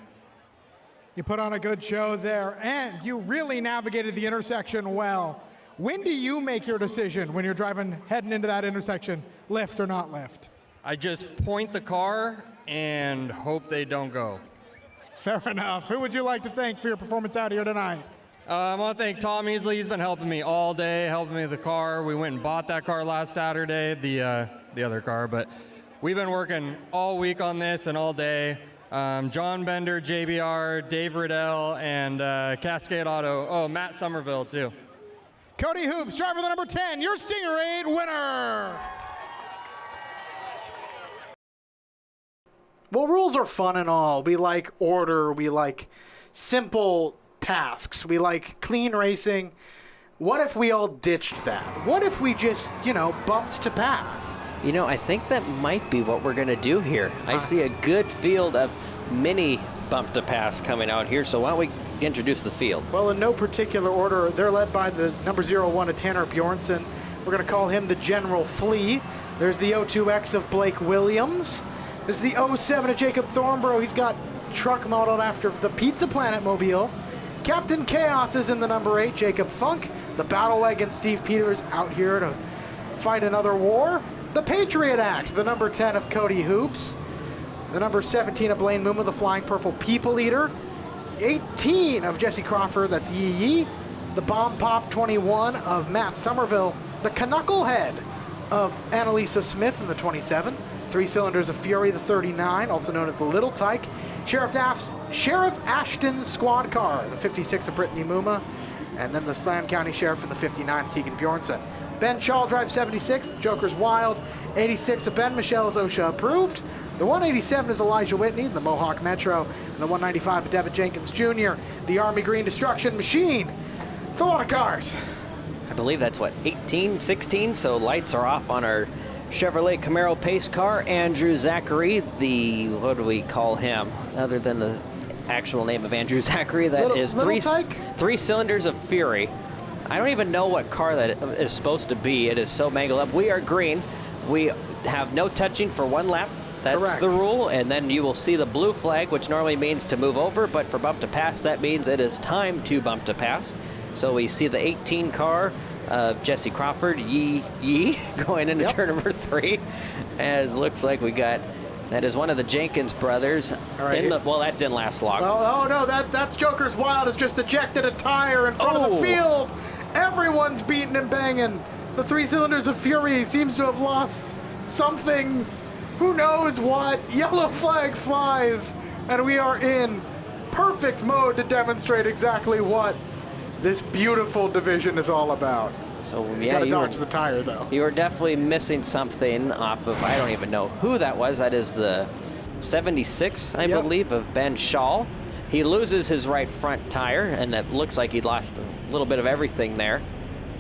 You put on a good show there, and you really navigated the intersection well. When do you make your decision when you're driving, heading into that intersection, lift or not lift? I just point the car and hope they don't go. Fair enough. Who would you like to thank for your performance out here tonight? I want to thank Tom Easley. He's been helping me all day, helping me with the car. We went and bought that car last Saturday, the other car, but we've been working all week on this and all day. John Bender, JBR, Dave Riddell, and Cascade Auto. Oh, Matt Somerville, too. Cody Hoops, driver the number 10, your Stinger 8 winner. Well, rules are fun and all. We like order. We like simple tasks. We like clean racing. What if we all ditched that? What if we just, bumped to pass? I think that might be what we're going to do here. I see a good field of mini bump to pass coming out here, so why don't we introduce the field? Well, in no particular order, they're led by the number 01 of Tanner Bjornsson. We're going to call him the General Flea. There's the 02X of Blake Williams. There's the 07 of Jacob Thornborough. He's got truck modeled after the Pizza Planet mobile. Captain Chaos is in the number 8, Jacob Funk. The Battle Wagon, Steve Peters, out here to fight another war. The Patriot Act, the number 10 of Cody Hoops. The number 17 of Blaine Mooma, the Flying Purple People Eater. 18 of Jesse Crawford, that's Yee Yee. The Bomb Pop 21 of Matt Somerville. The Knucklehead of Annalisa Smith in the 27. 3 cylinders of Fury, the 39, also known as the Little Tyke. Sheriff Ashton's squad car, the 56 of Brittany Mooma. And then the Slam County Sheriff in the 59 of Tegan Bjornsson. Ben Shaw drives 76, the Joker's Wild. 86 of Ben Michelle is OSHA approved. The 187 is Elijah Whitney, the Mohawk Metro. And the 195 of Devin Jenkins Jr., the Army Green Destruction Machine. It's a lot of cars. I believe that's 18, 16, so lights are off on our Chevrolet Camaro pace car. Andrew Zachary, what do we call him other than the actual name of Andrew Zachary? That is three cylinders of Fury. I don't even know what car that is supposed to be. It is so mangled up. We are green. We have no touching for 1 lap. That's correct. The rule. And then you will see the blue flag, which normally means to move over, but for bump to pass, that means it is time to bump to pass. So we see the 18 car of Jesse Crawford, Yee Yee, going into turn number 3. As looks like we got, that is one of the Jenkins brothers. All right. Well, that didn't last long. Well, oh no, that's Joker's Wild has just ejected a tire in front of the field. Everyone's beating and banging. The 3 cylinders of Fury seems to have lost something. Who knows what? Yellow flag flies, and we are in perfect mode to demonstrate exactly what this beautiful division is all about. So You gotta dodge the tire, though. You were definitely missing something off of, I don't even know who that was. That is the 76, I believe, of Ben Shaw. He loses his right front tire, and it looks like he lost a little bit of everything there.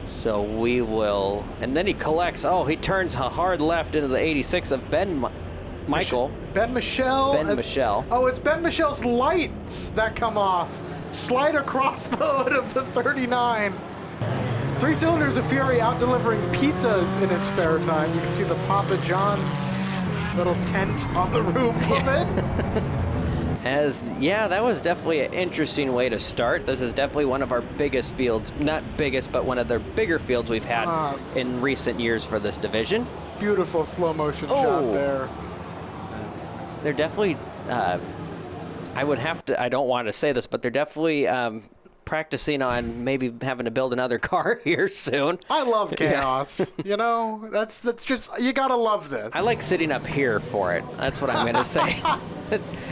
So we will, and then he collects, he turns a hard left into the 86 of Ben Michael. Ben Michelle. Ben Michelle. Oh, it's Ben Michelle's lights that come off. Slide across the hood of the 39. 3 cylinders of Fury out delivering pizzas in his spare time. You can see the Papa John's little tent on the roof of it. That was definitely an interesting way to start. This is definitely one of our biggest fields, not biggest, but one of the bigger fields we've had in recent years for this division. Beautiful slow motion shot there. They're definitely, I don't want to say this, but they're definitely practicing on maybe having to build another car here soon. I love chaos. That's just, you gotta love this. I like sitting up here for it. That's what I'm going to say.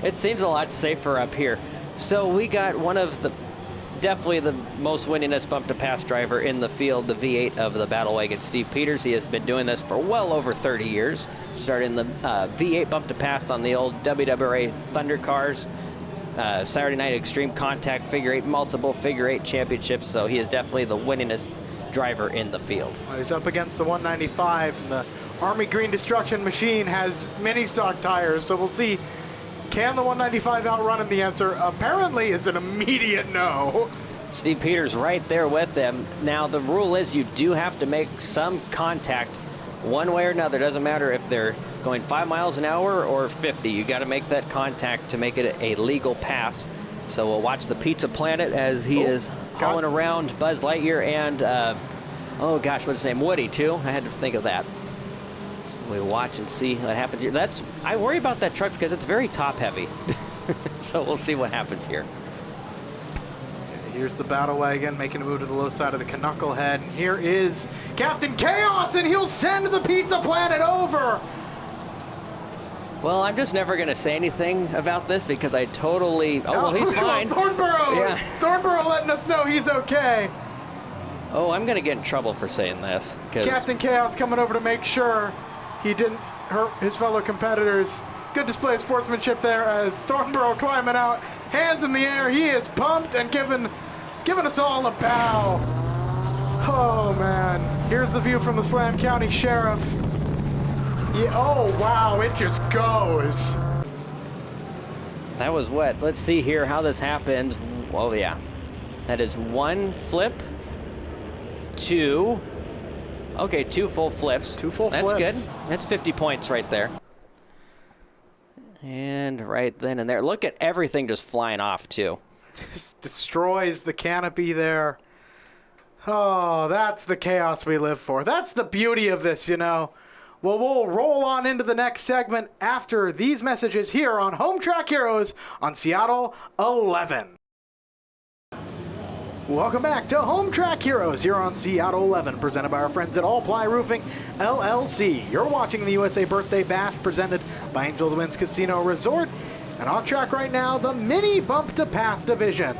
It seems a lot safer up here. So we got one of the, definitely the most winningest bump to pass driver in the field, the V8 of the Battle Wagon, Steve Peters. He has been doing this for well over 30 years, starting the V8 bump to pass on the old WWRA Thunder cars, Saturday Night Extreme Contact Figure 8, multiple Figure 8 championships. So he is definitely the winningest driver in the field. He's up against the 195, and the Army Green Destruction Machine has mini stock tires, so we'll see. Can the 195 outrun him? The answer apparently is an immediate no. Steve Peters right there with them. Now the rule is you do have to make some contact one way or another. Doesn't matter if they're going 5 miles an hour or 50. You got to make that contact to make it a legal pass. So we'll watch the Pizza Planet as he is hauling around Buzz Lightyear and, what's his name? Woody, too. I had to think of that. We watch and see what happens here. I worry about that truck because it's very top heavy. So we'll see what happens here. Here's the battle wagon making a move to the low side of the Knucklehead. And here is Captain Chaos, and he'll send the Pizza Planet over. Well, I'm just never going to say anything about this because I totally... Oh, well, he's fine. Thornborough! Yeah. Thornborough letting us know he's okay. Oh, I'm going to get in trouble for saying this. Captain Chaos coming over to make sure he didn't hurt his fellow competitors. Good display of sportsmanship there as Thornborough climbing out, hands in the air. He is pumped and giving us all a bow. Oh, man. Here's the view from the Slam County Sheriff. Yeah, oh, wow, it just goes. That was what? Let's see here how this happened. Well, yeah. That is 1 flip, 2. Okay, 2 full flips. 2 full flips. flips. That's good. That's 50 points right there. And right then and there. Look at everything just flying off, too. Just destroys the canopy there. Oh, that's the chaos we live for. That's the beauty of this, you know. Well, we'll roll on into the next segment after these messages here on Home Track Heroes on Seattle 11. Welcome back to Home Track Heroes here on Seattle 11, presented by our friends at All Ply Roofing, LLC. You're watching the USA Birthday Bash presented by Angel of the Winds Casino Resort. And on track right now, the mini bump to pass division.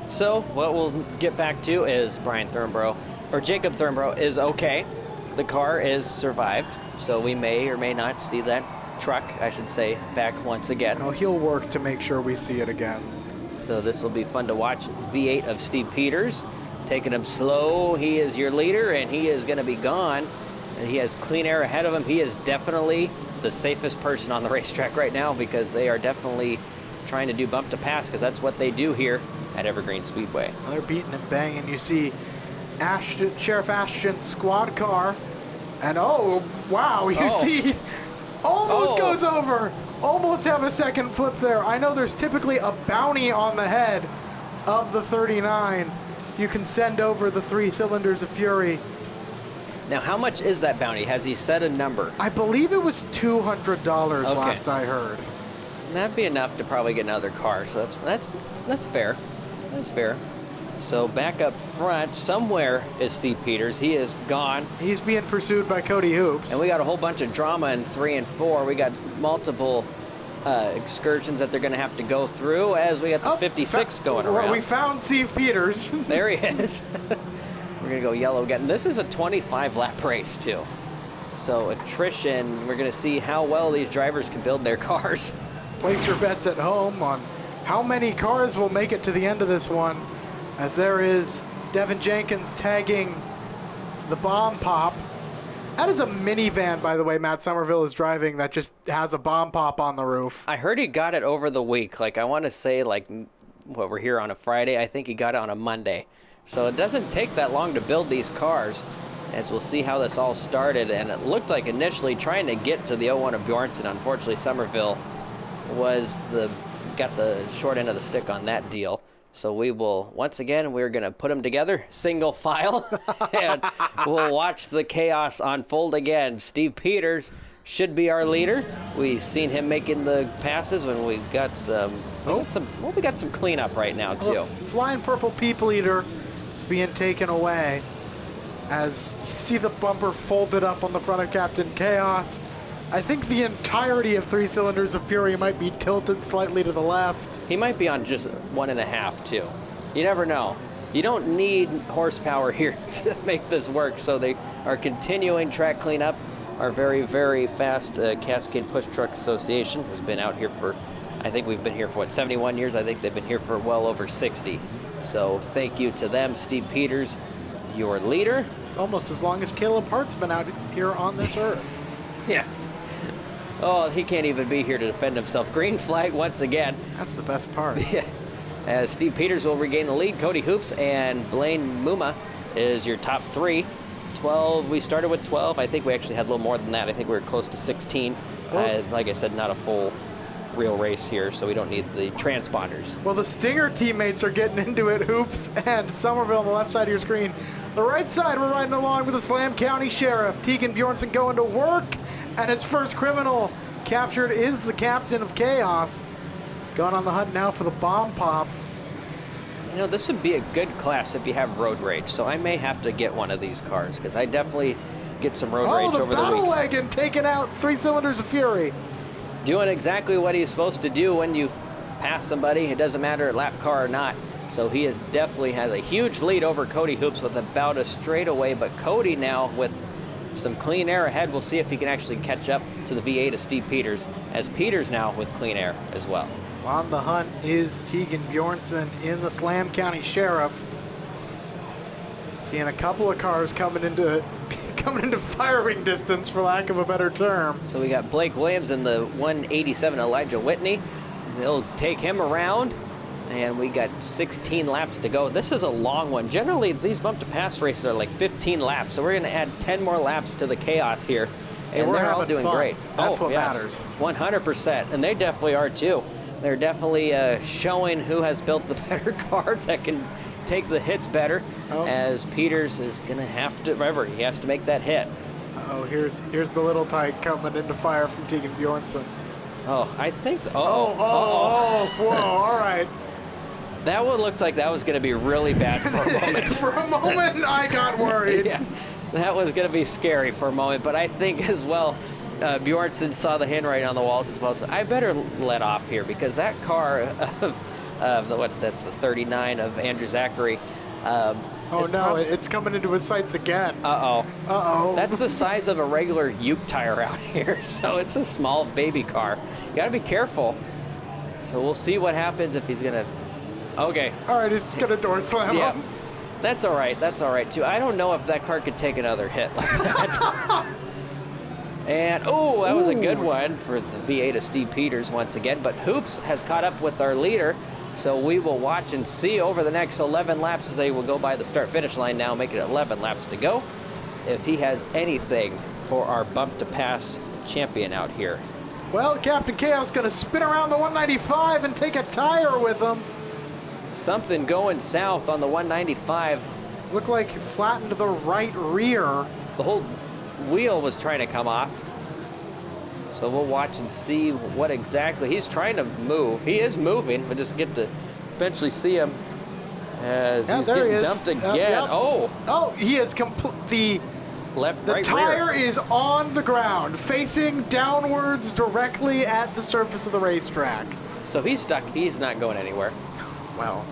So what we'll get back to is Jacob Thornborough is okay. The car is survived, so we may or may not see that truck, I should say, back once again. Oh, he'll work to make sure we see it again. So this will be fun to watch. V8 of Steve Peters, taking him slow. He is your leader, and he is going to be gone. And he has clean air ahead of him. He is definitely the safest person on the racetrack right now because they are definitely trying to do bump to pass because that's what they do here at Evergreen Speedway. Well, they're beating and banging. You see Sheriff Ashton's squad car, and oh, wow, you see, almost goes over. Almost have a second flip there. I know there's typically a bounty on the head of the 39. You can send over the 3 cylinders of Fury. Now, how much is that bounty? Has he set a number? I believe it was $200 last I heard. That'd be enough to probably get another car. So that's fair. That's fair. So back up front, somewhere is Steve Peters. He is gone. He's being pursued by Cody Hoops. And we got a whole bunch of drama in 3 and 4. We got multiple excursions that they're going to have to go through as we got the 56 going around. Well, we found Steve Peters. There he is. We're going to go yellow again. This is a 25-lap race, too. So attrition, we're going to see how well these drivers can build their cars. Place your bets at home on how many cars will make it to the end of this one, as there is Devin Jenkins tagging the bomb pop. That is a minivan, by the way, Matt Somerville is driving that just has a bomb pop on the roof. I heard he got it over the week. Like, I want to say, like, what, we're here on a Friday. I think he got it on a Monday. So it doesn't take that long to build these cars, as we'll see how this all started. And it looked like initially trying to get to the 01 of Bjornsson. Unfortunately, Somerville got the short end of the stick on that deal. So we will, once again, we're going to put them together, single file, and we'll watch the chaos unfold again. Steve Peters should be our leader. We've seen him making the passes when we got we got some cleanup right now, too. Well, Flying Purple People Eater is being taken away as you see the bumper folded up on the front of Captain Chaos. I think the entirety of 3 cylinders of Fury might be tilted slightly to the left. He might be on just 1.5, too. You never know. You don't need horsepower here to make this work, so they are continuing track cleanup. Our very, very fast Cascade Push Truck Association has been out here for, I think we've been here for, 71 years? I think they've been here for well over 60. So thank you to them. Steve Peters, your leader. It's almost as long as Caleb Hart's been out here on this earth. Yeah. Oh, he can't even be here to defend himself. Green flag once again. That's the best part. Yeah. As Steve Peters will regain the lead. Cody Hoops and Blaine Muma is your top 3. 12, we started with 12. I think we actually had a little more than that. I think we were close to 16. Like I said, not a full real race here, so we don't need the transponders. Well, the Stinger teammates are getting into it, Hoops and Somerville on the left side of your screen. The right side, we're riding along with the Slam County Sheriff. Tegan Bjornson going to work, and his first criminal captured is the Captain of Chaos. Going on the hunt now for the bomb pop. You know, this would be a good class if you have road rage, so I may have to get one of these cars, because I definitely get some road rage over the week. Oh, the Battle Wagon taking out 3 Cylinders of Fury. Doing exactly what he's supposed to do when you pass somebody. It doesn't matter lap car or not. So he is definitely has a huge lead over Cody Hoops with about a straightaway, but Cody now with some clean air ahead. We'll see if he can actually catch up to the V8 of Steve Peters, as Peters now with clean air as well. On the hunt is Tegan Bjornson in the Slam County Sheriff. Seeing a couple of cars coming into firing distance, for lack of a better term. So we got Blake Williams in the 187 Elijah Whitney. They'll take him around, and we got 16 laps to go. This is a long one. Generally, these bump to pass races are like 15 laps, so we're going to add 10 more laps to the chaos here. And we're they're all having doing fun. great. That's what yes, matters. 100%, and they definitely are too. They're definitely showing who has built the better car that can take the hits better, as Peters is going to have to, remember, he has to make that hit. Oh, here's the little tight coming into fire from Tegan Bjornson. Oh, I think, whoa, all right. That one looked like that was going to be really bad for a moment. For a moment, I got worried. Yeah, that was going to be scary for a moment, but I think as well, Bjornson saw the handwriting on the walls as well, so I better let off here, because that car that's the 39 of Andrew Zachary. Oh no, it's coming into his sights again. Uh-oh. That's the size of a regular Uke tire out here, so it's a small baby car. You gotta be careful. So we'll see what happens if he's gonna, okay. All right, he's gonna door slam him. That's all right too. I don't know if that car could take another hit like that. And, oh, that was a good one for the V8 of Steve Peters once again. But Hoops has caught up with our leader, so we will watch and see over the next 11 laps as they will go by the start-finish line now, making it 11 laps to go, if he has anything for our bump-to-pass champion out here. Well, Captain Chaos going to spin around the 195 and take a tire with him. Something going south on the 195. Looked like flattened the right rear. The whole wheel was trying to come off, so we'll watch and see what exactly he's trying to move. He is moving. We'll just get to eventually see him as he's getting dumped again. Oh, he is the tire is on the ground, facing downwards directly at the surface of the racetrack. So he's stuck. He's not going anywhere. Well,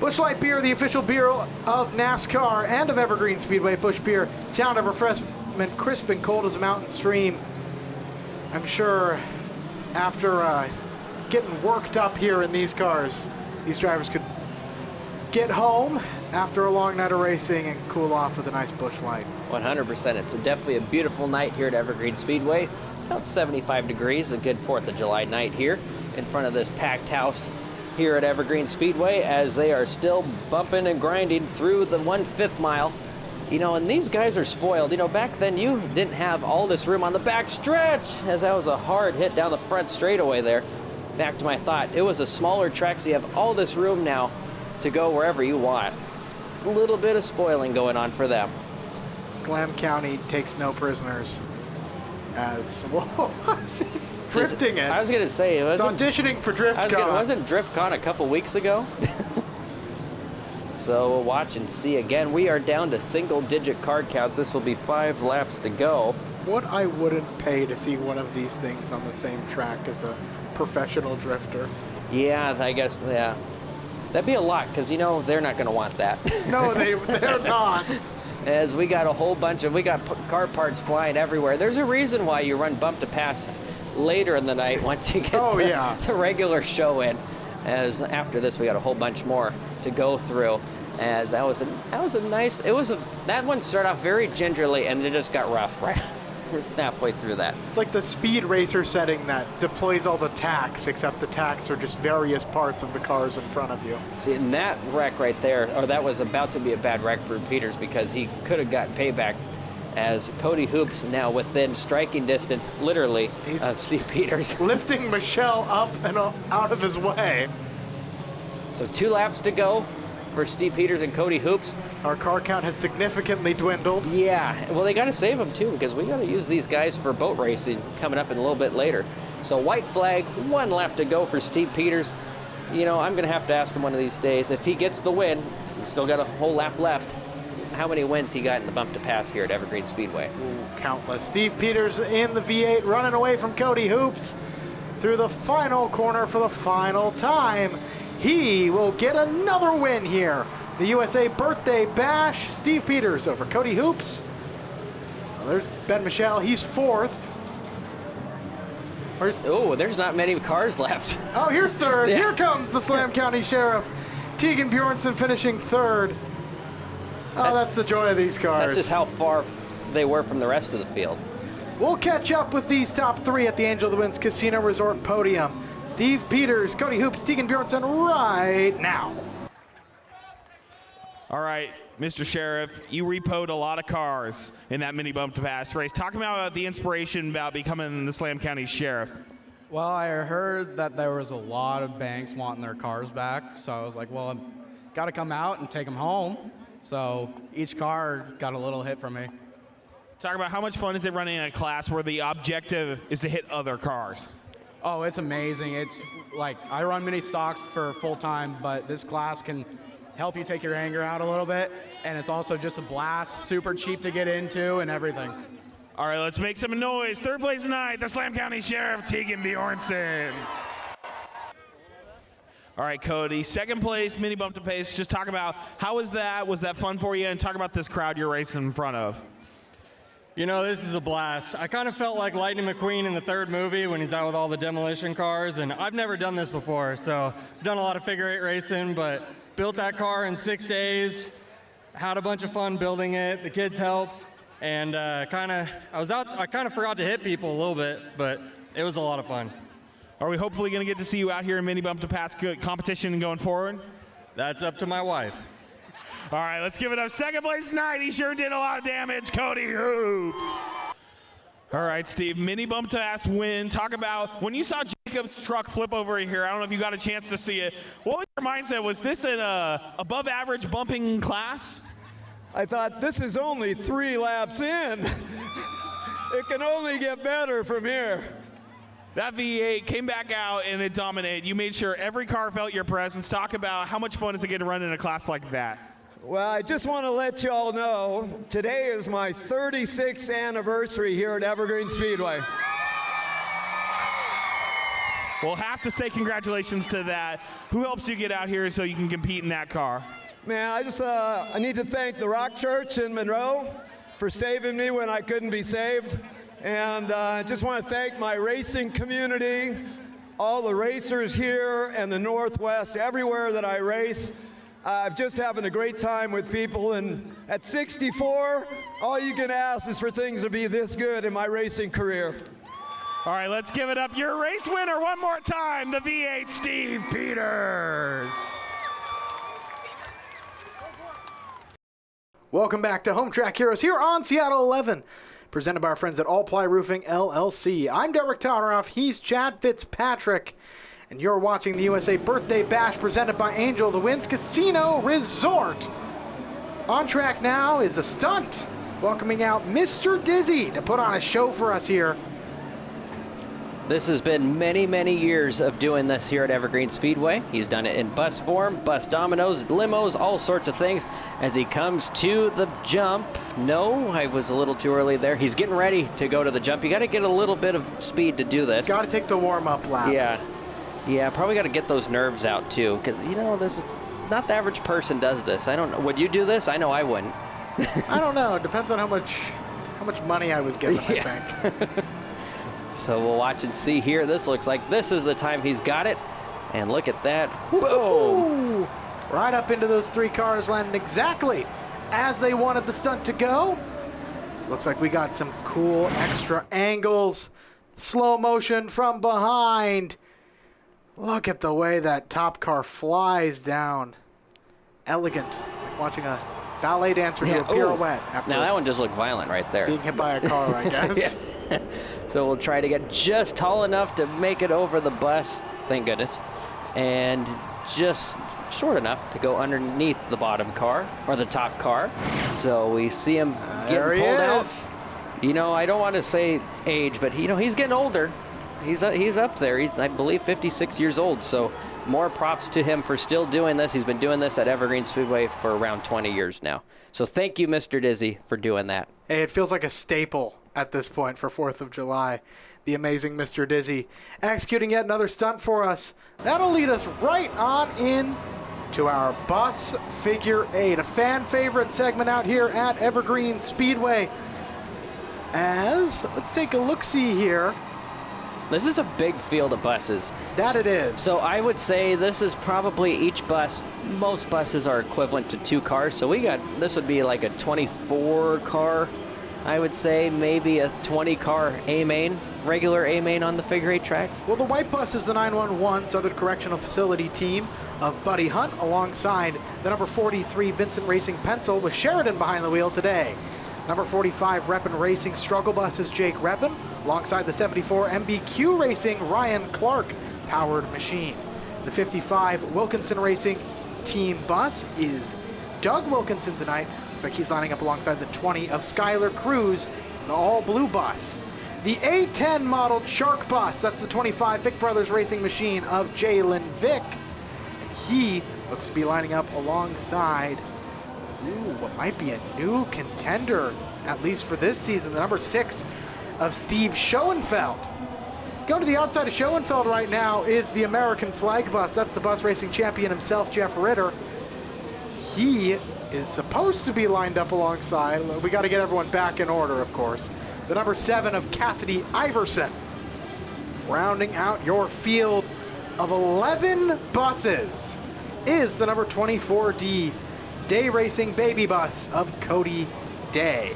Busch Light Beer, the official beer of NASCAR and of Evergreen Speedway. Busch Beer, sound of refreshment, crisp and cold as a mountain stream. I'm sure after getting worked up here in these cars, these drivers could get home after a long night of racing and cool off with a nice Busch Light. 100%. It's definitely a beautiful night here at Evergreen Speedway. About 75 degrees, a good 4th of July night here in front of this packed house here at Evergreen Speedway, as they are still bumping and grinding through the 1/5 mile. You know, and these guys are spoiled. You know, back then you didn't have all this room on the back stretch, as that was a hard hit down the front straightaway there. Back to my thought, it was a smaller track, so you have all this room now to go wherever you want. A little bit of spoiling going on for them. Slam County takes no prisoners. As whoa, he's drifting it. I was gonna say, it's auditioning for DriftCon. Wasn't DriftCon a couple weeks ago? So we'll watch and see again. We are down to single-digit card counts. This will be 5 laps to go. What I wouldn't pay to see one of these things on the same track as a professional drifter. Yeah, I guess, yeah. That'd be a lot, because, you know, they're not going to want that. No, they're not. As we got a whole bunch of, we got car parts flying everywhere. There's a reason why you run bump to pass later in the night once you get the regular show in. As after this, we got a whole bunch more to go through. As that was a nice, that one started off very gingerly and it just got rough right halfway through that. It's like the speed racer setting that deploys all the tacks, except the tacks are just various parts of the cars in front of you. See, and that wreck right there, or that was about to be a bad wreck for Peters, because he could have got payback as Cody Hoops now within striking distance, literally, of Steve Peters. Lifting Michelle up and out of his way. So 2 laps to go for Steve Peters and Cody Hoops. Our car count has significantly dwindled. Yeah, well, they got to save them too, because we got to use these guys for boat racing coming up in a little bit later. So white flag, 1 lap to go for Steve Peters. You know, I'm going to have to ask him one of these days, if he gets the win, he's still got a whole lap left, how many wins he got in the bump to pass here at Evergreen Speedway. Ooh, countless. Steve Peters in the V8 running away from Cody Hoops through the final corner for the final time. He will get another win here. The USA Birthday Bash. Steve Peters over Cody Hoops. Well, there's Ben Michelle. He's 4th. Oh, there's not many cars left. Oh, here's 3rd. Yeah. Here comes the Slam County Sheriff. Tegan Bjornson finishing 3rd. Oh, that's the joy of these cars. That's just how far they were from the rest of the field. We'll catch up with these top 3 at the Angel of the Winds Casino Resort podium. Steve Peters, Cody Hoops, Tegan Bjornson right now. All right, Mr. Sheriff, you repoed a lot of cars in that mini bump to pass race. Talk about the inspiration about becoming the Slam County Sheriff. Well, I heard that there was a lot of banks wanting their cars back, so I was like, well, I've got to come out and take them home. So each car got a little hit from me. Talk about how much fun is it running in a class where the objective is to hit other cars? Oh, it's amazing. It's like I run mini stocks for full time, but this class can help you take your anger out a little bit, and it's also just a blast, super cheap to get into and everything. All right, let's make some noise. 3rd place tonight, the Slam County Sheriff, Tegan Bjornson. All right, Cody, 2nd place, mini bump to pace. Just talk about how was that? Was that fun for you? And talk about this crowd you're racing in front of. You know, this is a blast. I kind of felt like Lightning McQueen in the 3rd movie when he's out with all the demolition cars, and I've never done this before, so I've done a lot of figure 8 racing, but built that car in 6 days, had a bunch of fun building it, the kids helped, and I kind of forgot to hit people a little bit, but it was a lot of fun. Are we hopefully going to get to see you out here in mini bump to pass competition going forward? That's up to my wife. All right, let's give it up. 2nd place tonight. He sure did a lot of damage. Cody Hoops. All right, Steve, mini bump to pass win. Talk about when you saw Jacob's truck flip over here. I don't know if you got a chance to see it. What was your mindset? Was this an above average bumping class? I thought this is only 3 laps in. It can only get better from here. That V8 came back out and it dominated. You made sure every car felt your presence. Talk about how much fun is it get to run in a class like that? Well, I just want to let you all know, today is my 36th anniversary here at Evergreen Speedway. We'll have to say congratulations to that. Who helps you get out here so you can compete in that car? Man, I need to thank the Rock Church in Monroe for saving me when I couldn't be saved. And I just want to thank my racing community, all the racers here and the Northwest, everywhere that I race. I'm just having a great time with people, and at 64, all you can ask is for things to be this good in my racing career. All right, let's give it up. Your race winner one more time, the V8, Steve Peters. Welcome back to Home Track Heroes here on Seattle 11, presented by our friends at All Ply Roofing LLC. I'm Derek Towneroff. He's Chad Fitzpatrick. And you're watching the USA Birthday Bash presented by Angel of the Winds Casino Resort. On track now is the Stunt, welcoming out Mr. Dizzy to put on a show for us here. This has been many, many years of doing this here at Evergreen Speedway. He's done it in bus form, bus dominoes, limos, all sorts of things. As he comes to the jump, no, I was a little too early there. He's getting ready to go to the jump. You got to get a little bit of speed to do this. Got to take the warm-up lap. Yeah, probably got to get those nerves out too, because you know, this not the average person does this. I don't know. Would you do this? I know I wouldn't. I don't know. It depends on how much money I was given, I think. So we'll watch and see here. This looks like this is the time he's got it. And look at that. Boom! Right up into those 3 cars, landing exactly as they wanted the stunt to go. This looks like we got some cool extra angles. Slow motion from behind. Look at the way that top car flies down. Elegant, like watching a ballet dancer do a pirouette after now that one does look violent right there. being hit by a car, I guess. Yeah. So we'll try to get just tall enough to make it over the bus, thank goodness, and just short enough to go underneath the bottom car, or the top car. So we see him getting pulled out. You know, I don't want to say age, but you know, he's getting older. He's up there. He's, I believe, 56 years old. So more props to him for still doing this. He's been doing this at Evergreen Speedway for around 20 years now. So thank you, Mr. Dizzy, for doing that. Hey, it feels like a staple at this point for 4th of July. The amazing Mr. Dizzy executing yet another stunt for us. That'll lead us right on in to our bus figure 8, a fan favorite segment out here at Evergreen Speedway. As, let's take a look-see here. This is a big field of buses. That it is. So I would say this is probably each bus, most buses are equivalent to 2 cars. So this would be like a 24 car, I would say, maybe a 20 car A-main, regular A-main on the figure 8 track. Well, the white bus is the 911 Southern Correctional Facility team of Buddy Hunt alongside the number 43 Vincent Racing Pencil with Sheridan behind the wheel today. Number 45 Reppin Racing Struggle Bus is Jake Reppin alongside the 74 MBQ Racing Ryan Clark powered machine. The 55 Wilkinson Racing team bus is Doug Wilkinson tonight. Looks like he's lining up alongside the 20 of Skylar Cruz in the all blue bus. The A10 modeled Shark bus, that's the 25 Vic Brothers Racing machine of Jalen Vick. And he looks to be lining up alongside what might be a new contender, at least for this season, the number 6 of Steve Schoenfeld. Going to the outside of Schoenfeld right now is the American flag bus. That's the bus racing champion himself, Jeff Ritter. He is supposed to be lined up alongside, we got to get everyone back in order, of course, the number 7 of Cassidy Iverson. Rounding out your field of 11 buses is the number 24D Day Racing Baby Bus of Cody Day.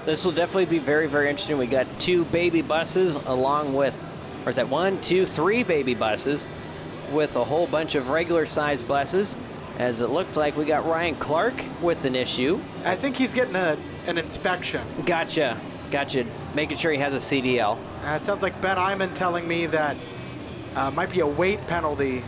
This will definitely be very, very interesting. We got 2 baby buses along with, or is that 1, 2, 3 baby buses with a whole bunch of regular sized buses. As it looked like we got Ryan Clark with an issue. I think he's getting an inspection. Gotcha. Making sure he has a CDL. It sounds like Ben Iman telling me that might be a weight penalty.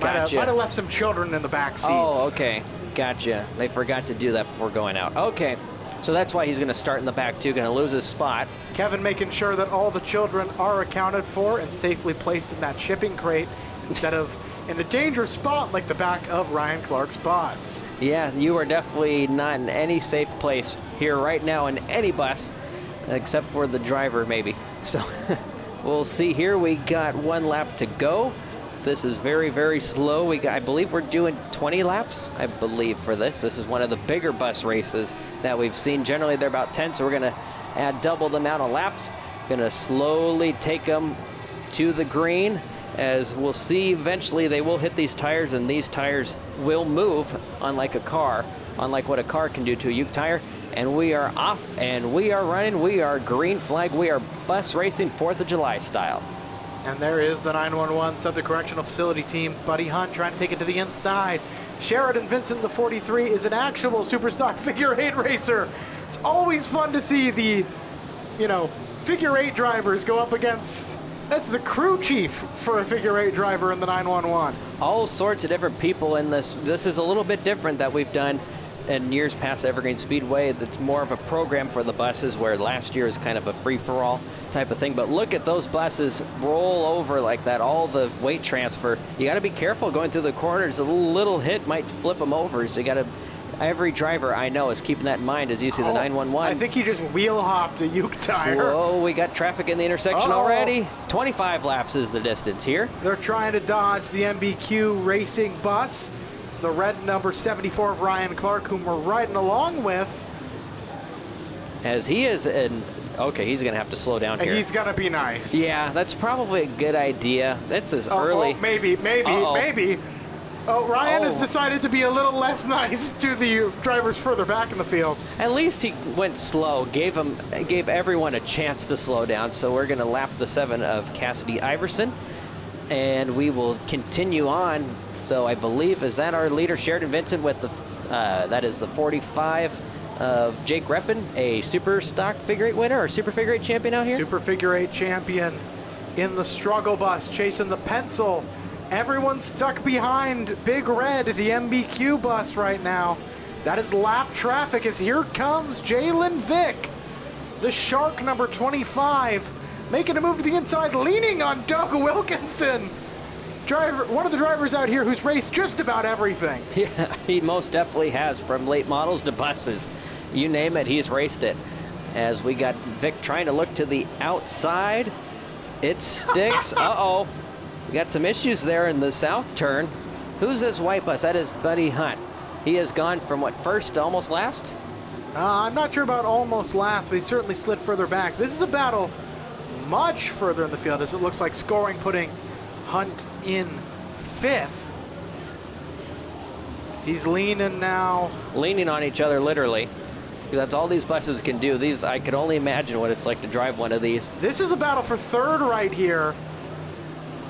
Gotcha. Might have left some children in the back seats. Oh, okay. Gotcha. They forgot to do that before going out. Okay. So that's why he's going to start in the back, too. Going to lose his spot. Kevin making sure that all the children are accounted for and safely placed in that shipping crate instead of in a dangerous spot like the back of Ryan Clark's bus. Yeah, you are definitely not in any safe place here right now in any bus, except for the driver, maybe. So we'll see here. We got 1 lap to go. This is very, very slow. I believe we're doing 20 laps, I believe, for this. This is one of the bigger bus races that we've seen. Generally, they're about 10, so we're going to add double the amount of laps. Going to slowly take them to the green. As we'll see, eventually they will hit these tires, and these tires will move, unlike a car, unlike what a car can do to a Uke tire. And we are off, and we are running. We are green flag. We are bus racing 4th of July style. And there is the 911 Southern Correctional Facility team. Buddy Hunt trying to take it to the inside. Sheridan Vincent, the 43, is an actual Superstock figure 8 racer. It's always fun to see the, figure 8 drivers go up against. That's the crew chief for a figure 8 driver in the 911. All sorts of different people in this. This is a little bit different that we've done in years past Evergreen Speedway. That's more of a program for the buses, where last year is kind of a free-for-all type of thing. But look at those buses roll over like that, all the weight transfer. You got to be careful going through the corners. A little hit might flip them over. So you got to, every driver I know is keeping that in mind as you see the 911. I think he just wheel hopped a Uke tire. Whoa, we got traffic in the intersection already. 25 laps is the distance here. They're trying to dodge the MBQ Racing bus. It's the red number 74 of Ryan Clark, whom we're riding along with. As he is in, okay, he's going to have to slow down here. He's going to be nice. Yeah, that's probably a good idea. That's as early. Oh, maybe. Oh, Ryan has decided to be a little less nice to the drivers further back in the field. At least he went slow, gave everyone a chance to slow down. So we're going to lap the 7 of Cassidy Iverson, and we will continue on. So I believe, is that our leader, Sheridan Vincent, with the That is the 45 of Jake Reppin, a super stock figure 8 winner or super figure 8 champion out here. Super figure 8 champion in the struggle bus, chasing the pencil. Everyone's stuck behind Big Red, the MBQ bus right now. That is lap traffic as here comes Jalen Vick, the Shark number 25, making a move to the inside, leaning on Doug Wilkinson. One of the drivers out here who's raced just about everything. Yeah, he most definitely has, from late models to buses. You name it, he's raced it. As we got Vic trying to look to the outside. It sticks. Uh-oh. We got some issues there in the south turn. Who's this white bus? That is Buddy Hunt. He has gone from, what, first to almost last? I'm not sure about almost last, but he certainly slid further back. This is a battle much further in the field, as it looks like scoring putting Hunt in 5th. He's leaning now. Leaning on each other, literally. That's all these buses can do. These, I could only imagine what it's like to drive one of these. This is the battle for 3rd right here,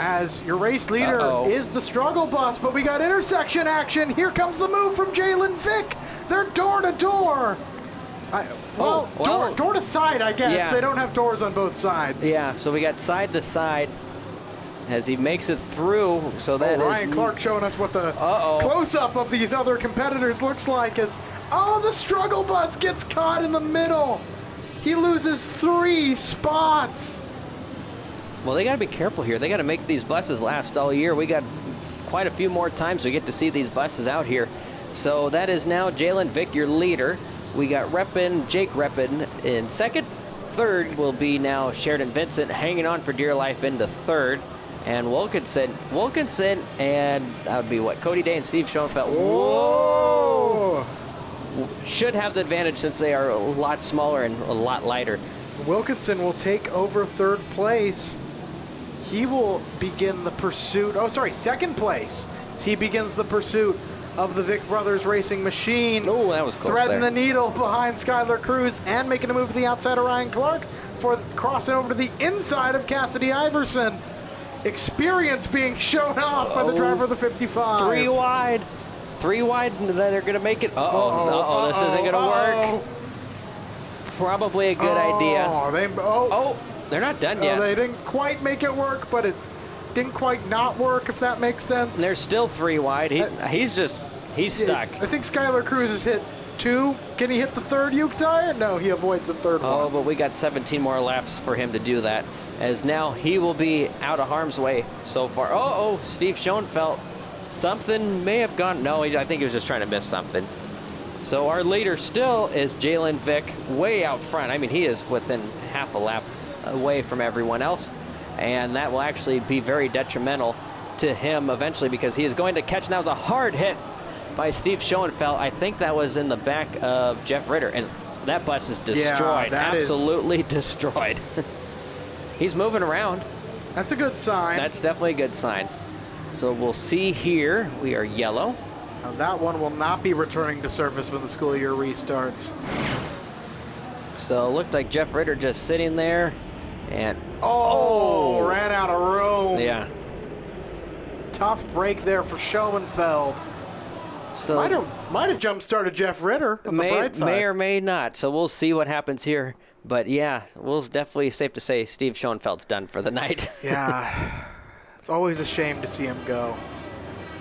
as your race leader is the struggle bus, but we got intersection action. Here comes the move from Jalen Vick. They're door to door. Door to side, I guess. Yeah. They don't have doors on both sides. Yeah, so we got side to side as he makes it through. So that Ryan Clark showing us what the close-up of these other competitors looks like as, the struggle bus gets caught in the middle. He loses 3 spots. Well, they got to be careful here. They got to make these buses last all year. We got quite a few more times we get to see these buses out here. So that is now Jalen Vick, your leader. We got Jake Reppin in 2nd. 3rd will be now Sheridan Vincent, hanging on for dear life into 3rd. And Wilkinson, and that would be what, Cody Day and Steve Schoenfeld. Whoa! Should have the advantage since they are a lot smaller and a lot lighter. Wilkinson will take over 3rd place. He will begin the pursuit. 2nd place. He begins the pursuit of the Vick Brothers Racing machine. Oh, that was close. Threading the needle behind Skylar Cruz and making a move to the outside of Ryan Clark for crossing over to the inside of Cassidy Iverson. Experience being shown off by the driver of the 55. 3 wide. 3 wide, and they're going to make it. This isn't going to work. Probably a good idea. They're not done yet. They didn't quite make it work, but it didn't quite not work, if that makes sense. And they're still 3 wide. He's stuck. I think Skylar Cruz has hit 2. Can he hit the 3rd Uke tire? No, he avoids the 3rd one. Oh, but we got 17 more laps for him to do that, as now he will be out of harm's way so far. Steve Schoenfeld. Something may have gone. No, I think he was just trying to miss something. So our leader still is Jalen Vick, way out front. I mean, he is within half a lap away from everyone else, and that will actually be very detrimental to him eventually, because he is going to catch. And that was a hard hit by Steve Schoenfeld. I think that was in the back of Jeff Ritter, and that bus is destroyed. Yeah, absolutely destroyed. He's moving around. That's a good sign. That's definitely a good sign. So we'll see here. We are yellow. Now that one will not be returning to service when the school year restarts. So it looked like Jeff Ritter just sitting there, and ran out of room. Yeah. Tough break there for Schoenfeld. So might have jump-started Jeff Ritter on the bright side. May or may not. So we'll see what happens here. But yeah, it's definitely safe to say Steve Schoenfeld's done for the night. Yeah. It's always a shame to see him go.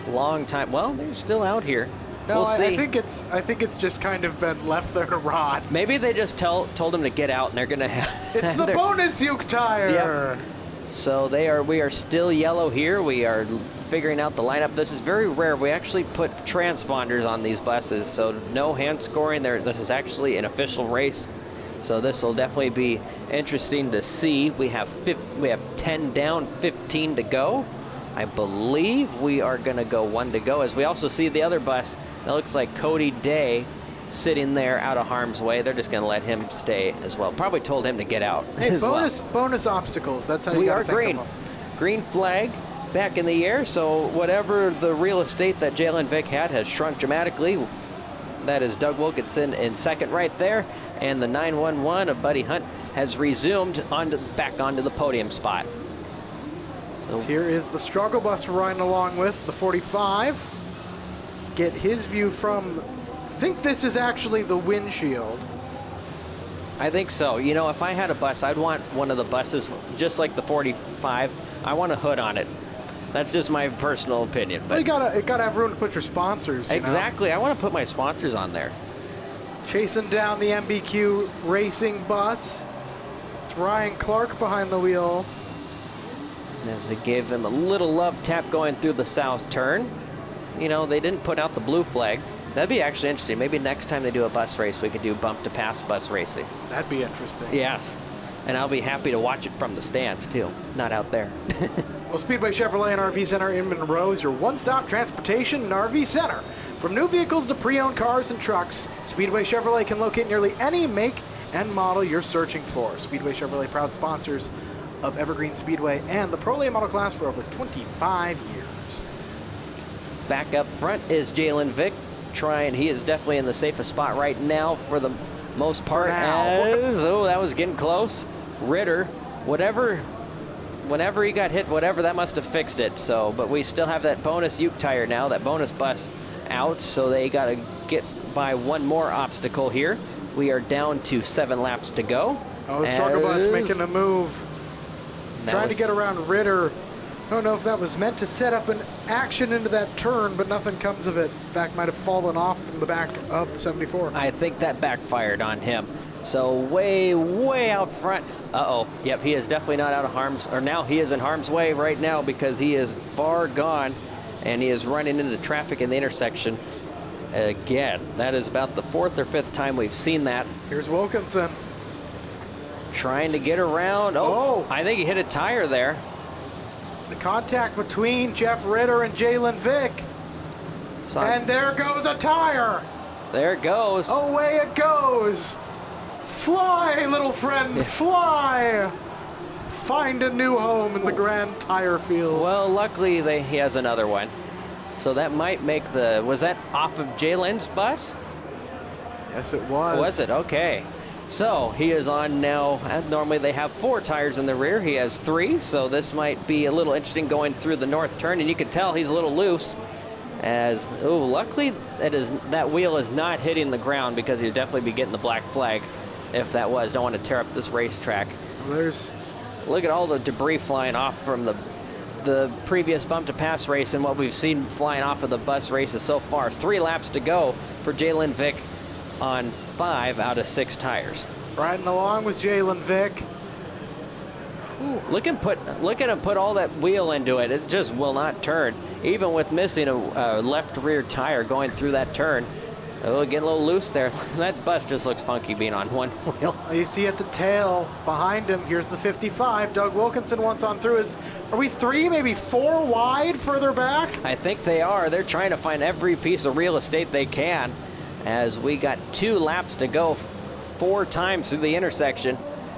Long time. Well, they're still out here. No, we'll see. I think it's just kind of been left there to rot. Maybe they just told him to get out, and they're gonna have. It's the bonus Uke tire. Yep. So we are still yellow here. We are figuring out the lineup. This is very rare. We actually put transponders on these buses, so no hand scoring there. This is actually an official race. So this will definitely be interesting to see. We have 10 down, 15 to go. I believe we are going to go 1 to go, as we also see the other bus. That looks like Cody Day sitting there out of harm's way. They're just going to let him stay as well. Probably told him to get out. Hey, as bonus obstacles. That's how you we gotta are think green. of them. Green flag back in the air. So whatever the real estate that Jalen Vick had has shrunk dramatically. That is Doug Wilkinson in 2nd right there. And the 911 of Buddy Hunt has resumed back onto the podium spot. So here is the struggle bus we're riding along with, the 45. Get his view from think this is actually the windshield. I think so. You know, if I had a bus, I'd want one of the buses, just like the 45. I want a hood on it. That's just my personal opinion. But Well, you gotta have room to put your sponsors. exactly. I want to put my sponsors on there. Chasing down the MBQ racing bus. It's Ryan Clark behind the wheel. As they gave him a little love tap going through the south turn. You know, they didn't put out the blue flag. That'd be actually interesting. Maybe next time they do a bus race, we could do bump to pass bus racing. That'd be interesting. Yes. And I'll be happy to watch it from the stands, too. Not out there. Well, Speedway Chevrolet and RV Center in Monroe is your one-stop transportation and RV center. From new vehicles to pre-owned cars and trucks, Speedway Chevrolet can locate nearly any make and model you're searching for. Speedway Chevrolet, proud sponsors of Evergreen Speedway and the Pro Late Model class for over 25 years. Back up front is Jalen Vick. He is definitely in the safest spot right now for the most part. Oh, that was getting close. Ritter, whenever he got hit, that must have fixed it. So, but we still have that bonus Uke tire now, that bonus bus out. So they got to get by one more obstacle here. We are down to 7 laps to go. Oh, the struggle bus making a move. Trying to get around Ritter. I don't know if that was meant to set up an action into that turn, but nothing comes of it. In fact, might have fallen off from the back of the 74. I think that backfired on him. So way, way out front. Uh-oh. Yep, he is definitely not out of harm's, or now he is in harm's way right now because he is far gone and he is running into traffic in the intersection again. That is about the 4th or 5th time we've seen that. Here's Wilkinson. Trying to get around. Oh, I think he hit a tire there. The contact between Jeff Ritter and Jalen Vick. And there goes a tire. There it goes. Away it goes. Fly, little friend, fly. Find a new home in the Grand Tire Field. Well, luckily he has another one. So that might make was that off of Jalen's bus? Yes, it was. Was it? Okay. So he is on now. Normally they have 4 tires in the rear. He has 3, so this might be a little interesting going through the north turn, and you can tell he's a little loose. Luckily that wheel is not hitting the ground because he'd definitely be getting the black flag if that was. Don't want to tear up this racetrack. Look at all the debris flying off from the previous bump to pass race and what we've seen flying off of the bus races so far. 3 laps to go for Jalen Vick on 5 out of 6 tires. Riding along with Jalen Vick. Look at him put all that wheel into it. It just will not turn. Even with missing a left rear tire going through that turn. Getting a little loose there. That bus just looks funky being on one wheel. You see at the tail behind him, here's the 55. Doug Wilkinson once on through. Are we 3, maybe 4 wide further back? I think they are. They're trying to find every piece of real estate they can as we got 2 laps to go 4 times through the intersection.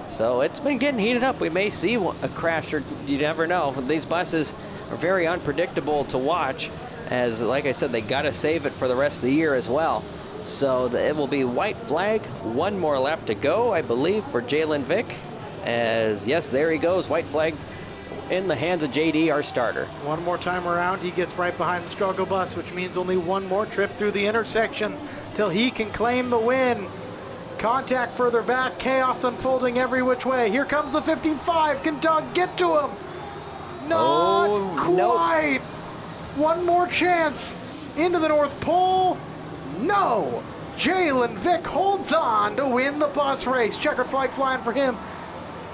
So it's been getting heated up. We may see a crash, or you never know. These buses are very unpredictable to watch, as like I said, they got to save it for the rest of the year as well. So it will be white flag, 1 more lap to go, I believe, for Jalen Vick. As yes, there he goes, white flag in the hands of JD, our starter. 1 more time around, he gets right behind the struggle bus, which means only 1 more trip through the intersection till he can claim the win. Contact further back, chaos unfolding every which way. Here comes the 55. Can Doug get to him? Not quite. Nope. 1 more chance into the North Pole. No. Jalen Vick holds on to win the bus race. Checkered flag flying for him.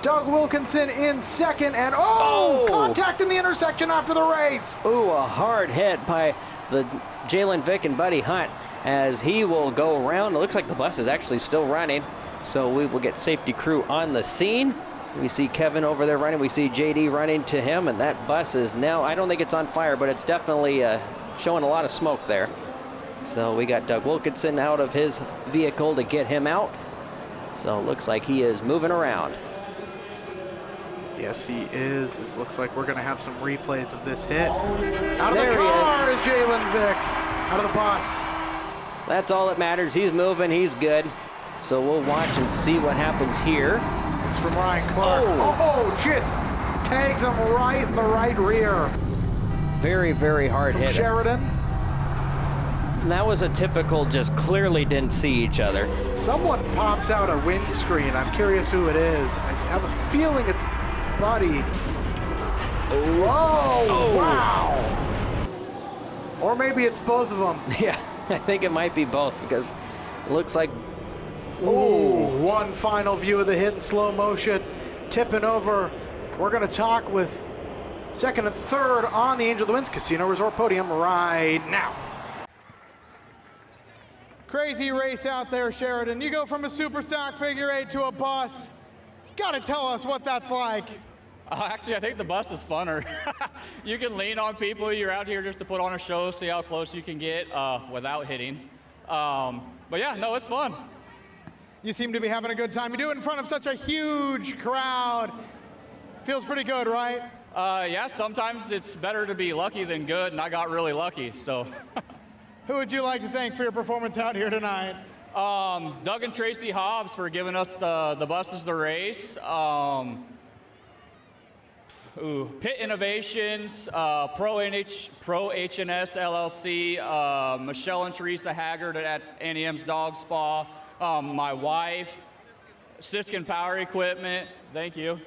Doug Wilkinson in second, and contact in the intersection after the race. A hard hit by the Jalen Vick and Buddy Hunt as he will go around. It looks like the bus is actually still running, so we will get safety crew on the scene. We see Kevin over there running. We see JD running to him, and that bus is now, I don't think it's on fire, but it's definitely showing a lot of smoke there. So we got Doug Wilkinson out of his vehicle to get him out. So it looks like he is moving around. Yes, he is. It looks like we're going to have some replays of this hit. Out of the car is Jalen Vick. Out of the bus. That's all that matters. He's moving. He's good. So we'll watch and see what happens here. It's from Ryan Clark. Just tags him right in the right rear. Very, very hard hit. Sheridan. That was a typical just clearly didn't see each other. Someone pops out a windscreen. I'm curious who it is. I have a feeling it's Buddy. Whoa! Oh. Wow! Or maybe it's both of them. Yeah, I think it might be both because it looks like... Ooh, one final view of the hit in slow motion. Tipping over. We're going to talk with second and third on the Angel of the Winds Casino Resort podium right now. Crazy race out there, Sheridan. You go from a super stock figure eight to a bus. Gotta tell us what that's like. Actually, I think the bus is funner. You can lean on people. You're out here just to put on a show, see how close you can get without hitting. But yeah, no, it's fun. You seem to be having a good time. You do it in front of such a huge crowd. Feels pretty good, right? Yeah, sometimes it's better to be lucky than good, and I got really lucky, so. Who would you like to thank for your performance out here tonight? Doug and Tracy Hobbs for giving us the buses to race. Pit Innovations, Pro HNS LLC, Michelle and Teresa Haggard at Annie M's Dog Spa, my wife, Siskin Power Equipment, thank you,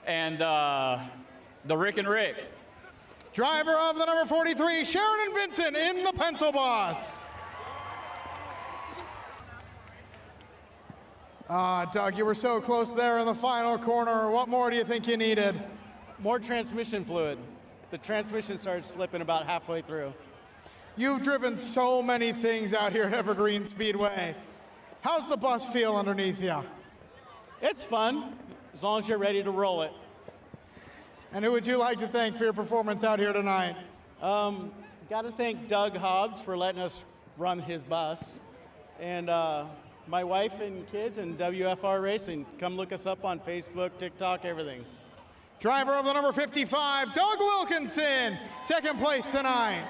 and the Rick and Rick. Driver of the number 43, Sheridan Vincent in the pencil boss. Doug, you were so close there in the final corner. What more do you think you needed? More transmission fluid. The transmission started slipping about halfway through. You've driven so many things out here at Evergreen Speedway. How's the bus feel underneath you? It's fun, as long as you're ready to roll it. And who would you like to thank for your performance out here tonight? Got to thank Doug Hobbs for letting us run his bus. And my wife and kids and WFR Racing. Come look us up on Facebook, TikTok, everything. Driver of the number 55, Doug Wilkinson, second place tonight.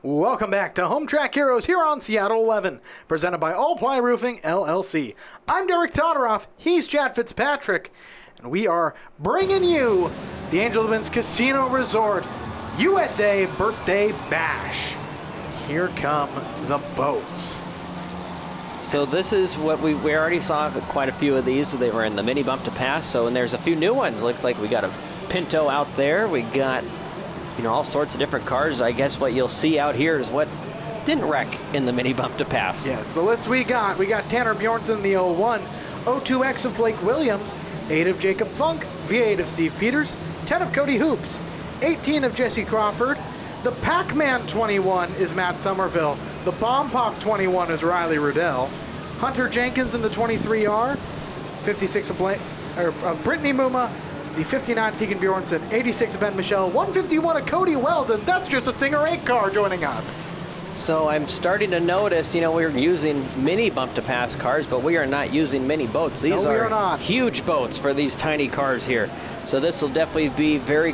Welcome back to Home Track Heroes here on Seattle 11, presented by All Ply Roofing, LLC. I'm Derek Todoroff, he's Chad Fitzpatrick, and we are bringing you the Angel of the Winds Casino Resort USA Birthday Bash. Here come the boats. So this is what we already saw quite a few of these. So they were in the mini bump to pass. So and there's a few new ones. Looks like we got a Pinto out there. We got, you know, all sorts of different cars. I guess what you'll see out here is what didn't wreck in the mini bump to pass. Yes, the list we got Tanner Bjornson in the 01, 02X of Blake Williams, 8 of Jacob Funk, V8 of Steve Peters, 10 of Cody Hoops, 18 of Jesse Crawford. The Pac-Man 21 is Matt Somerville. The Bomb Pop 21 is Riley Riddell. Hunter Jenkins in the 23R. 56 of Brittany Muma. The 59 of Tegan Bjornson. 86 of Ben Michelle. 151 of Cody Weldon. That's just a Stinger 8 car joining us. So I'm starting to notice, you know, we're using mini bump to pass cars, but we are not using mini boats. These we are not. Huge boats for these tiny cars here. So this will definitely be very,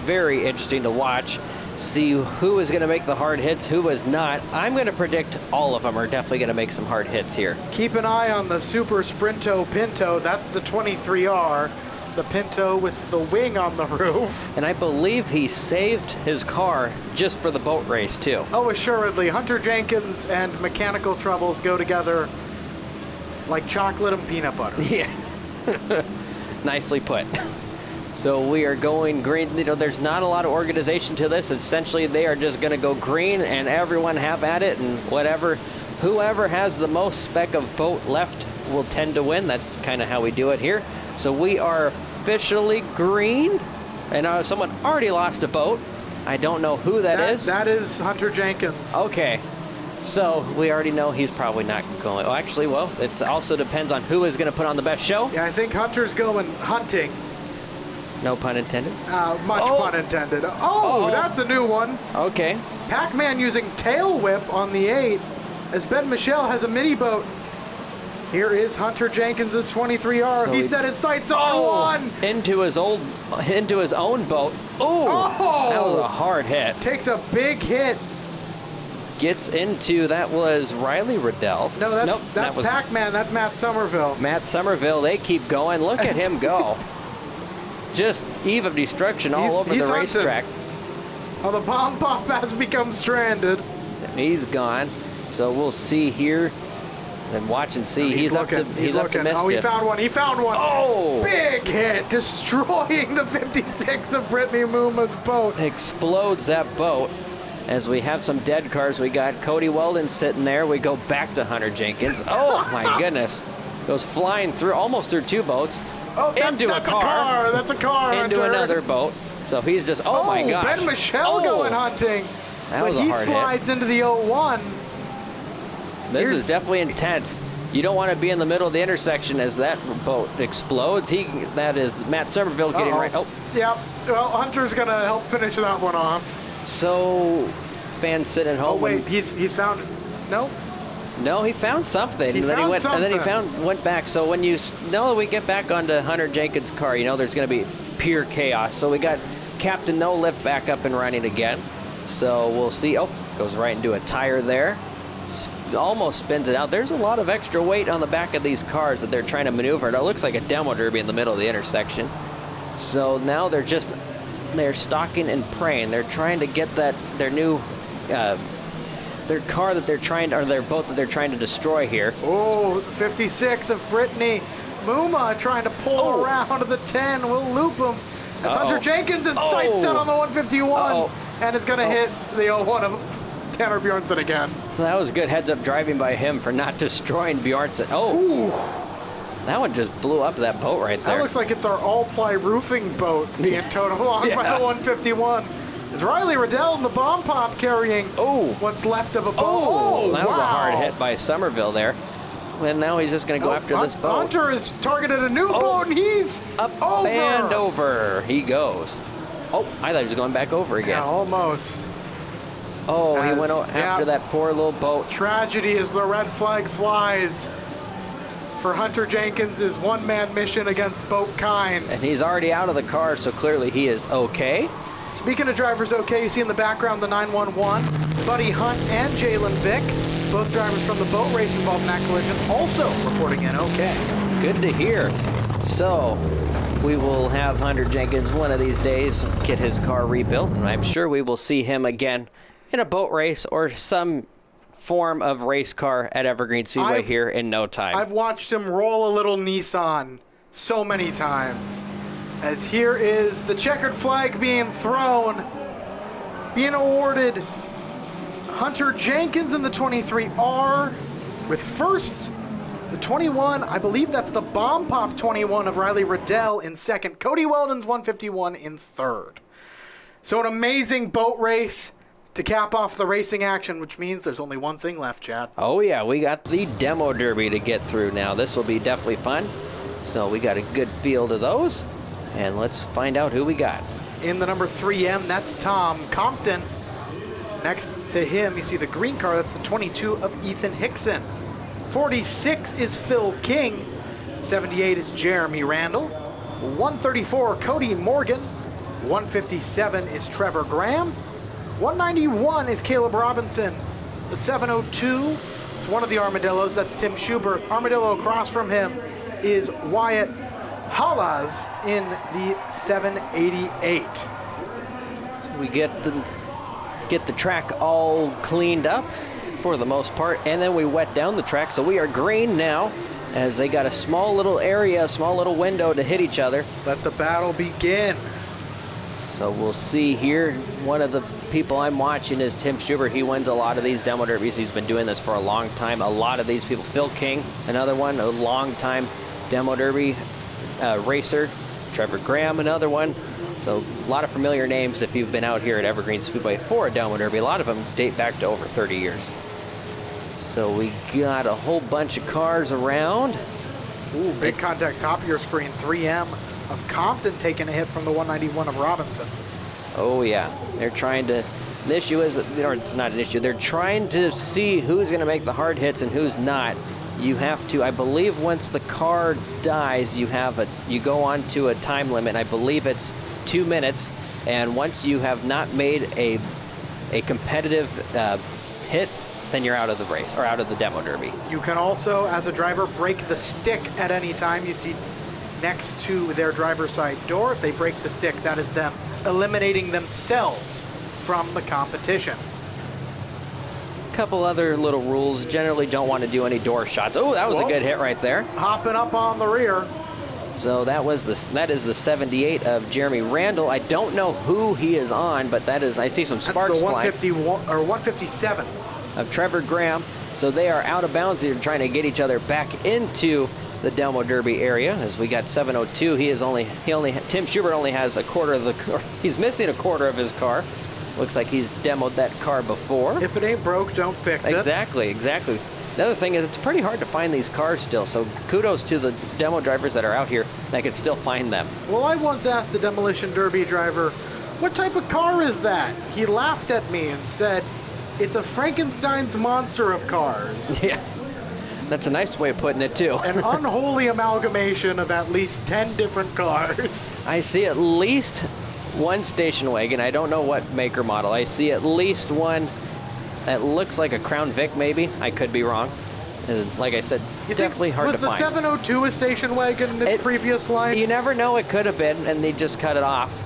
very interesting to watch. See who is going to make the hard hits, who is not. I'm going to predict all of them are definitely going to make some hard hits here. Keep an eye on the Super Sprinto Pinto. That's the 23R. The Pinto with the wing on the roof. And I believe he saved his car just for the boat race, too. Oh, assuredly. Hunter Jenkins and mechanical troubles go together like chocolate and peanut butter. Yeah. Nicely put. So we are going green. You know, there's not a lot of organization to this. Essentially, they are just going to go green and everyone have at it and whatever. Whoever has the most speck of boat left will tend to win. That's kind of how we do it here. So we are officially green. And someone already lost a boat. I don't know who that is. That is Hunter Jenkins. Okay. So we already know he's probably not going. Oh, actually, well, it also depends on who is going to put on the best show. Yeah, I think Hunter's going hunting. No pun intended. Much pun intended. Oh, that's a new one. Okay. Pac-Man using tail whip on the 8 as Ben Michelle has a mini boat. Here is Hunter Jenkins, the 23R. So he set his sights on one. Into his own boat. Oh, that was a hard hit. Takes a big hit. Gets into, that was Riley Riddell. No, that's Pac-Man. That's Matt Somerville. Matt Somerville, they keep going. Look at him go. Just eve of destruction all over the racetrack. Oh, the bomb pop has become stranded. He's gone. So we'll see here. And watch and see. He's up to mischief. Oh, he found one. He found one. Oh! Big hit, destroying the 56 of Brittany Muma's boat. Explodes that boat. As we have some dead cars, we got Cody Weldon sitting there. We go back to Hunter Jenkins. Oh my goodness. Goes flying through, almost through two boats. Oh, that's a car. That's a car, into Hunter. another boat. So he's just, oh my gosh. Ben Michelle going hunting. That was a hard hit. He slides into the 01. This is definitely intense. You don't want to be in the middle of the intersection as that boat explodes. That is Matt Somerville getting right. Oh. Yep. Well, Hunter's going to help finish that one off. So, fans sitting at home. Oh, wait. He's found it. No? No, he found something. And then he went back. So when you know that we get back onto Hunter Jenkins' car, you know there's going to be pure chaos. So we got Captain No Lift back up and running again. So we'll see. Oh, goes right into a tire there. Almost spins it out. There's a lot of extra weight on the back of these cars that they're trying to maneuver. It looks like a demo derby in the middle of the intersection. So now they're stalking and praying. They're trying to get their new their car that they're trying to, or their boat that they're trying to destroy here. Oh, 56 of Brittany Muma trying to pull around to the 10. We'll loop him. As Hunter Jenkins is sight set on the 151 and it's going to hit the 01 of Tanner Bjornsson again. So that was good heads up driving by him for not destroying Bjornsson. That one just blew up that boat right there. That looks like it's our all-ply roofing boat being towed along by the 151. Is Riley Riddell in the bomb pop carrying what's left of a boat? That was a hard hit by Somerville there. And now he's just going to go after this boat. Hunter has targeted a new boat, and he's up and over. He goes. Oh, I thought he was going back over again. Yeah, almost. Oh, he went after that poor little boat. Tragedy as the red flag flies for Hunter Jenkins' one-man mission against boat kind. And he's already out of the car, so clearly he is okay. Speaking of drivers okay, you see in the background the 911, Buddy Hunt and Jalen Vick, both drivers from the boat race involved in that collision, also reporting in okay. Good to hear. So we will have Hunter Jenkins one of these days get his car rebuilt, and I'm sure we will see him again in a boat race or some form of race car at Evergreen Speedway here in no time. I've watched him roll a little Nissan so many times. As here is the checkered flag being thrown, being awarded Hunter Jenkins in the 23R with first, the 21, I believe that's the bomb pop 21 of Riley Riddell in second, Cody Weldon's 151 in third. So an amazing boat race to cap off the racing action, which means there's only one thing left, Chad. Oh yeah, we got the demo derby to get through now. This will be definitely fun. So we got a good field of those. And let's find out who we got. In the number 3M, that's Tom Compton. Next to him, you see the green car. That's the 22 of Ethan Hickson. 46 is Phil King. 78 is Jeremy Randall. 134, Cody Morgan. 157 is Trevor Graham. 191 is Caleb Robinson. The 702, it's one of the Armadillos. That's Tim Schubert. Armadillo across from him is Wyatt Halas in the 788. So we get the track all cleaned up for the most part, and then we wet down the track, so we are green now as they got a small little area, a small little window to hit each other. Let the battle begin. So we'll see here. One of the people I'm watching is Tim Schubert. He wins a lot of these demo derbies. He's been doing this for a long time. A lot of these people. Phil King, another one, a long time demo derby racer. Trevor Graham, another one. So a lot of familiar names if you've been out here at Evergreen Speedway for a demo derby. A lot of them date back to over 30 years. So we got a whole bunch of cars around. Ooh, big contact top of your screen. 3M of Compton taking a hit from the 191 of Robinson. Oh yeah, they're trying to, the issue is, or it's not an issue, they're trying to see who's gonna make the hard hits and who's not. You have to, I believe once the car dies, you go on to a time limit. I believe it's 2 minutes, and once you have not made a competitive hit, then you're out of the race, or out of the demo derby. You can also, as a driver, break the stick at any time. You see next to their driver's side door, if they break the stick, that is them eliminating themselves from the competition. Couple other little rules. Generally don't want to do any door shots. Oh, that was a good hit right there. Hopping up on the rear. So that is the 78 of Jeremy Randall. I don't know who he is on, but that is, I see some sparks flying. That's the 151 or 157 of Trevor Graham. So they are out of bounds. They're trying to get each other back into the Demo Derby area. As we got 702, Tim Schubert only has a quarter of the car. He's missing a quarter of his car. Looks like he's demoed that car before. If it ain't broke, don't fix it. Exactly. The other thing is it's pretty hard to find these cars still, so kudos to the demo drivers that are out here that can still find them. Well, I once asked a Demolition Derby driver, what type of car is that? He laughed at me and said, it's a Frankenstein's monster of cars. Yeah, that's a nice way of putting it too. An unholy amalgamation of at least 10 different cars. I see at least one station wagon. I don't know what make or model. I see at least one that looks like a Crown Vic, maybe. I could be wrong. Like I said, definitely hard to find. Was the 702 a station wagon in its previous life? You never know. It could have been, and they just cut it off.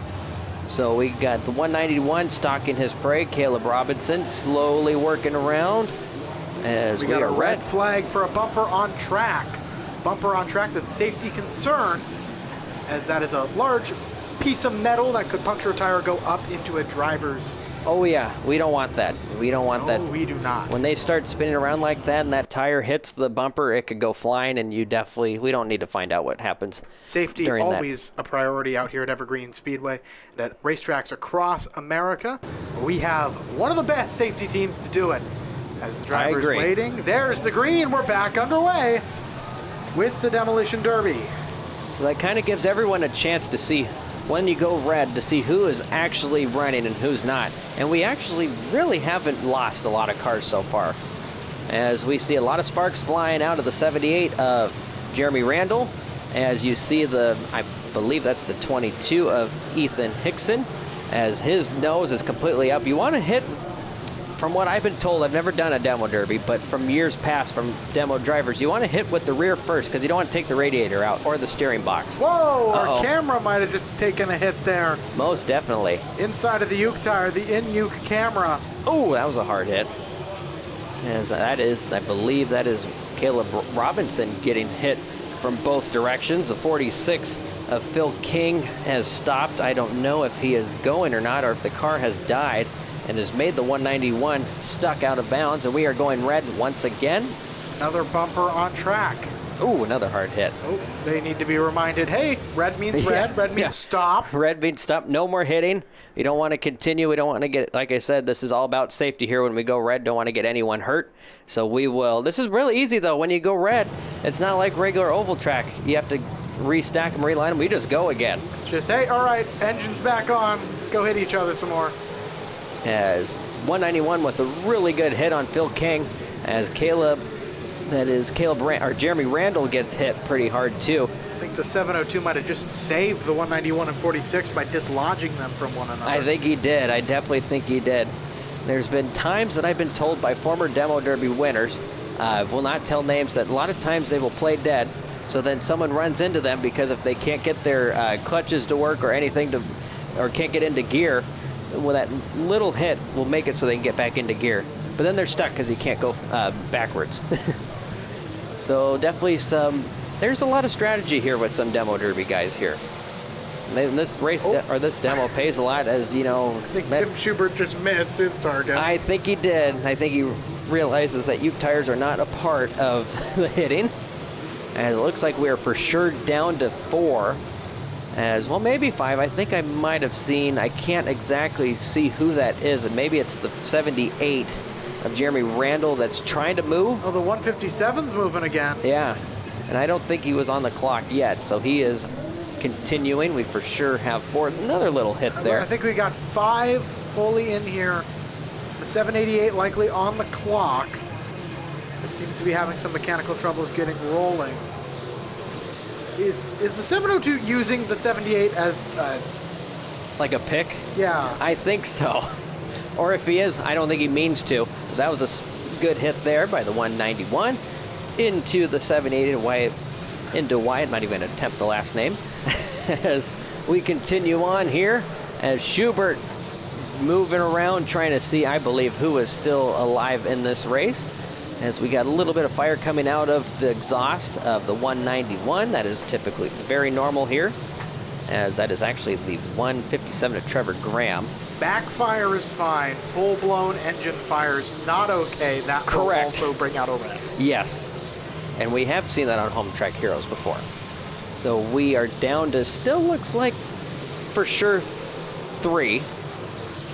So we got the 191 stalking his prey. Caleb Robinson slowly working around as we got a red red flag for a bumper on track. Bumper on track, that's safety concern, as that is a large piece of metal that could puncture a tire or go up into a driver's. Oh yeah, we don't want that. We don't want that. No, we do not. When they start spinning around like that and that tire hits the bumper, it could go flying, and we don't need to find out what happens. Safety always a priority out here at Evergreen Speedway and at racetracks across America. We have one of the best safety teams to do it. As the driver's waiting, there's the green. We're back underway with the Demolition Derby. So that kind of gives everyone a chance to see when you go red, to see who is actually running and who's not. And we actually really haven't lost a lot of cars so far, as we see a lot of sparks flying out of the 78 of Jeremy Randall. As you see I believe that's the 22 of Ethan Hickson, as his nose is completely up. You want to hit, from what I've been told, I've never done a demo derby, but from years past from demo drivers, you want to hit with the rear first because you don't want to take the radiator out or the steering box. Whoa, our camera might have just taken a hit there. Most definitely. Inside of the Uke tire, the in-Uke camera. Oh, that was a hard hit. As that is, I believe that is Caleb Robinson getting hit from both directions. The 46 of Phil King has stopped. I don't know if he is going or not, or if the car has died and has made the 191 stuck out of bounds, and we are going red once again. Another bumper on track. Ooh, another hard hit. Oh, they need to be reminded, hey, red means red, red means stop. Red means stop, no more hitting. We don't want to continue. We don't want to get, like I said, this is all about safety here. When we go red, don't want to get anyone hurt. So we will, this is really easy though. When you go red, it's not like regular oval track. You have to restack them, reline them. We just go again. It's just, hey, all right, engine's back on. Go hit each other some more. As 191 with a really good hit on Phil King, as Jeremy Randall gets hit pretty hard too. I think the 702 might have just saved the 191 and 46 by dislodging them from one another. I think he did. I definitely think he did. There's been times that I've been told by former Demo Derby winners, will not tell names, that a lot of times they will play dead. So then someone runs into them because if they can't get their clutches to work or anything or can't get into gear, well, that little hit will make it so they can get back into gear. But then they're stuck because you can't go backwards. So definitely there's a lot of strategy here with some Demo Derby guys here. This race or this demo pays a lot, as you know. I think Tim Schubert just missed his target. I think he did. I think he realizes that Uke tires are not a part of the hitting. And it looks like we're for sure down to 4. As well, maybe 5. I think I might have seen, I can't exactly see who that is, and maybe it's the 78 of Jeremy Randall that's trying to move. Oh, the 157's moving again. Yeah, and I don't think he was on the clock yet, so he is continuing. We for sure have 4. Another little hit there. I think we got 5 fully in here. The 788 likely on the clock. It seems to be having some mechanical troubles getting rolling. Is the 702 using the 78 as like a pick? Yeah. I think so. Or if he is, I don't think he means to, because that was a good hit there by the 191 into the 780 into Wyatt. Not even attempt the last name. As we continue on here, as Schubert moving around trying to see, I believe, who is still alive in this race, as we got a little bit of fire coming out of the exhaust of the 191. That is typically very normal here, as that is actually the 157 of Trevor Graham. Backfire is fine. Full-blown engine fire is not okay. That will also bring out a red. Yes, and we have seen that on Home Track Heroes before. So we are down to still looks like for sure 3.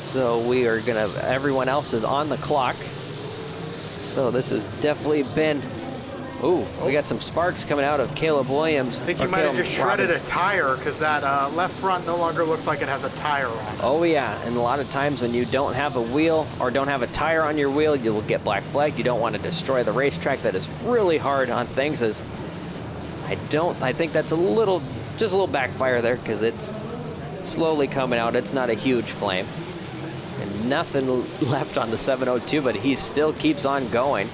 So we are gonna, everyone else is on the clock. So this has definitely been, ooh, we got some sparks coming out of Caleb Williams. I think you might have just shredded a tire, because that left front no longer looks like it has a tire on it. Oh yeah, and a lot of times when you don't have a wheel or don't have a tire on your wheel, you will get black flagged. You don't want to destroy the racetrack. That is really hard on things. As I think that's just a little backfire there, because it's slowly coming out. It's not a huge flame. And nothing left on the 702, but he still keeps on going.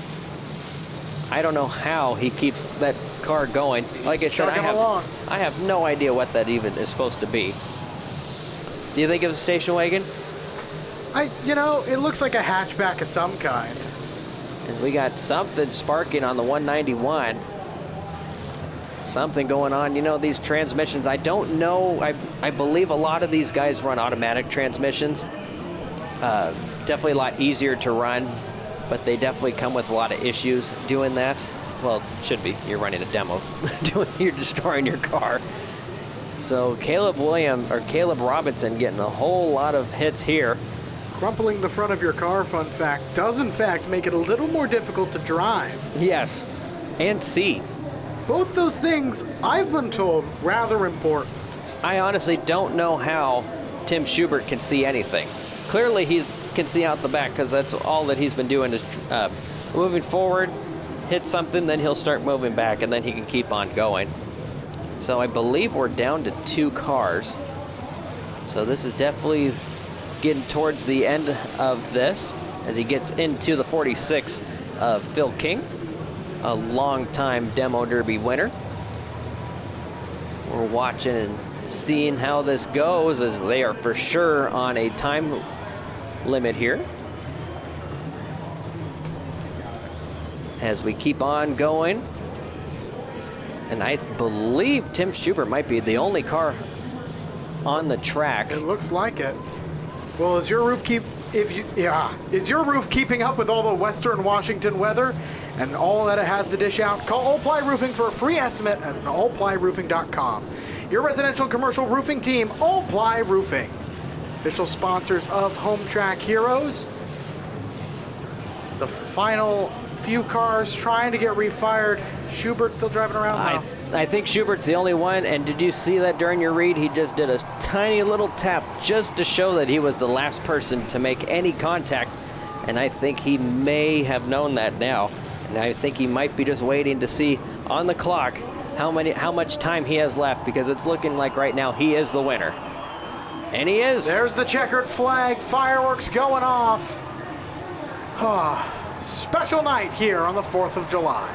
I don't know how he keeps that car going. Like I said, I have no idea what that even is supposed to be. Do you think it was a station wagon? It looks like a hatchback of some kind. And we got something sparking on the 191. Something going on. You know, these transmissions, I don't know. I believe a lot of these guys run automatic transmissions. Definitely a lot easier to run, but they definitely come with a lot of issues doing that. Well, it should be. You're running a demo. You're destroying your car. So Caleb Robinson getting a whole lot of hits here. Crumpling the front of your car, fun fact, does in fact make it a little more difficult to drive. Yes, and see. Both those things, I've been told, rather important. I honestly don't know how Tim Schubert can see anything. Clearly he can see out the back, because that's all that he's been doing is moving forward, hit something, then he'll start moving back, and then he can keep on going. So I believe we're down to 2 cars. So this is definitely getting towards the end of this, as he gets into the 46 of Phil King, a long-time Demo Derby winner. We're watching and seeing how this goes, as they are for sure on a time limit here. As we keep on going, and I believe Tim Schubert might be the only car on the track. It looks like it. Well, is your roof keeping up with all the Western Washington weather and all that it has to dish out? Call All Ply Roofing for a free estimate at allplyroofing.com. Your residential and commercial roofing team, All Ply Roofing. Official sponsors of Home Track Heroes. It's the final few cars trying to get refired. Schubert still driving around now. I think Schubert's the only one, and did you see that during your read? He just did a tiny little tap just to show that he was the last person to make any contact, and I think he may have known that now, and I think he might be just waiting to see on the clock how much time he has left, because it's looking like right now he is the winner. And he is. There's the checkered flag, fireworks going off. Special night here on the 4th of July.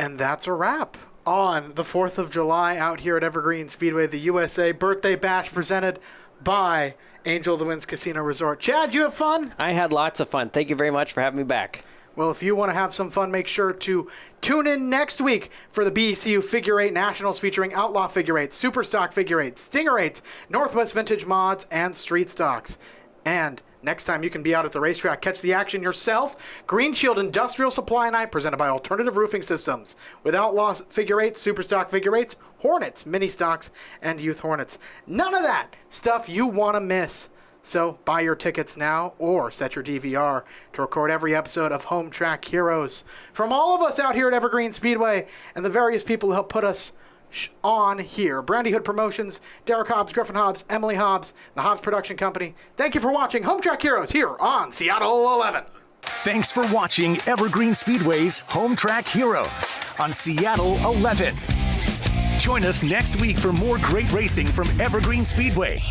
And that's a wrap on the 4th of July out here at Evergreen Speedway, the USA Birthday Bash presented by Angel of the Winds Casino Resort. Chad, you have fun? I had lots of fun. Thank you very much for having me back. Well, if you want to have some fun, make sure to tune in next week for the BECU Figure 8 Nationals featuring Outlaw Figure 8, Super Stock Figure 8, Stinger 8s, Northwest Vintage Mods, and Street Stocks. And next time you can be out at the racetrack, catch the action yourself. Green Shield Industrial Supply Night presented by Alternative Roofing Systems with Outlaw Figure 8s, Super Stock Figure 8s, Hornets, Mini Stocks, and Youth Hornets. None of that stuff you want to miss. So buy your tickets now or set your DVR to record every episode of Home Track Heroes. From all of us out here at Evergreen Speedway and the various people who help put us on here, Brandy Hood Promotions, Derek Hobbs, Griffin Hobbs, Emily Hobbs, the Hobbs Production Company. Thank you for watching Home Track Heroes here on Seattle 11. Thanks for watching Evergreen Speedway's Home Track Heroes on Seattle 11. Join us next week for more great racing from Evergreen Speedway.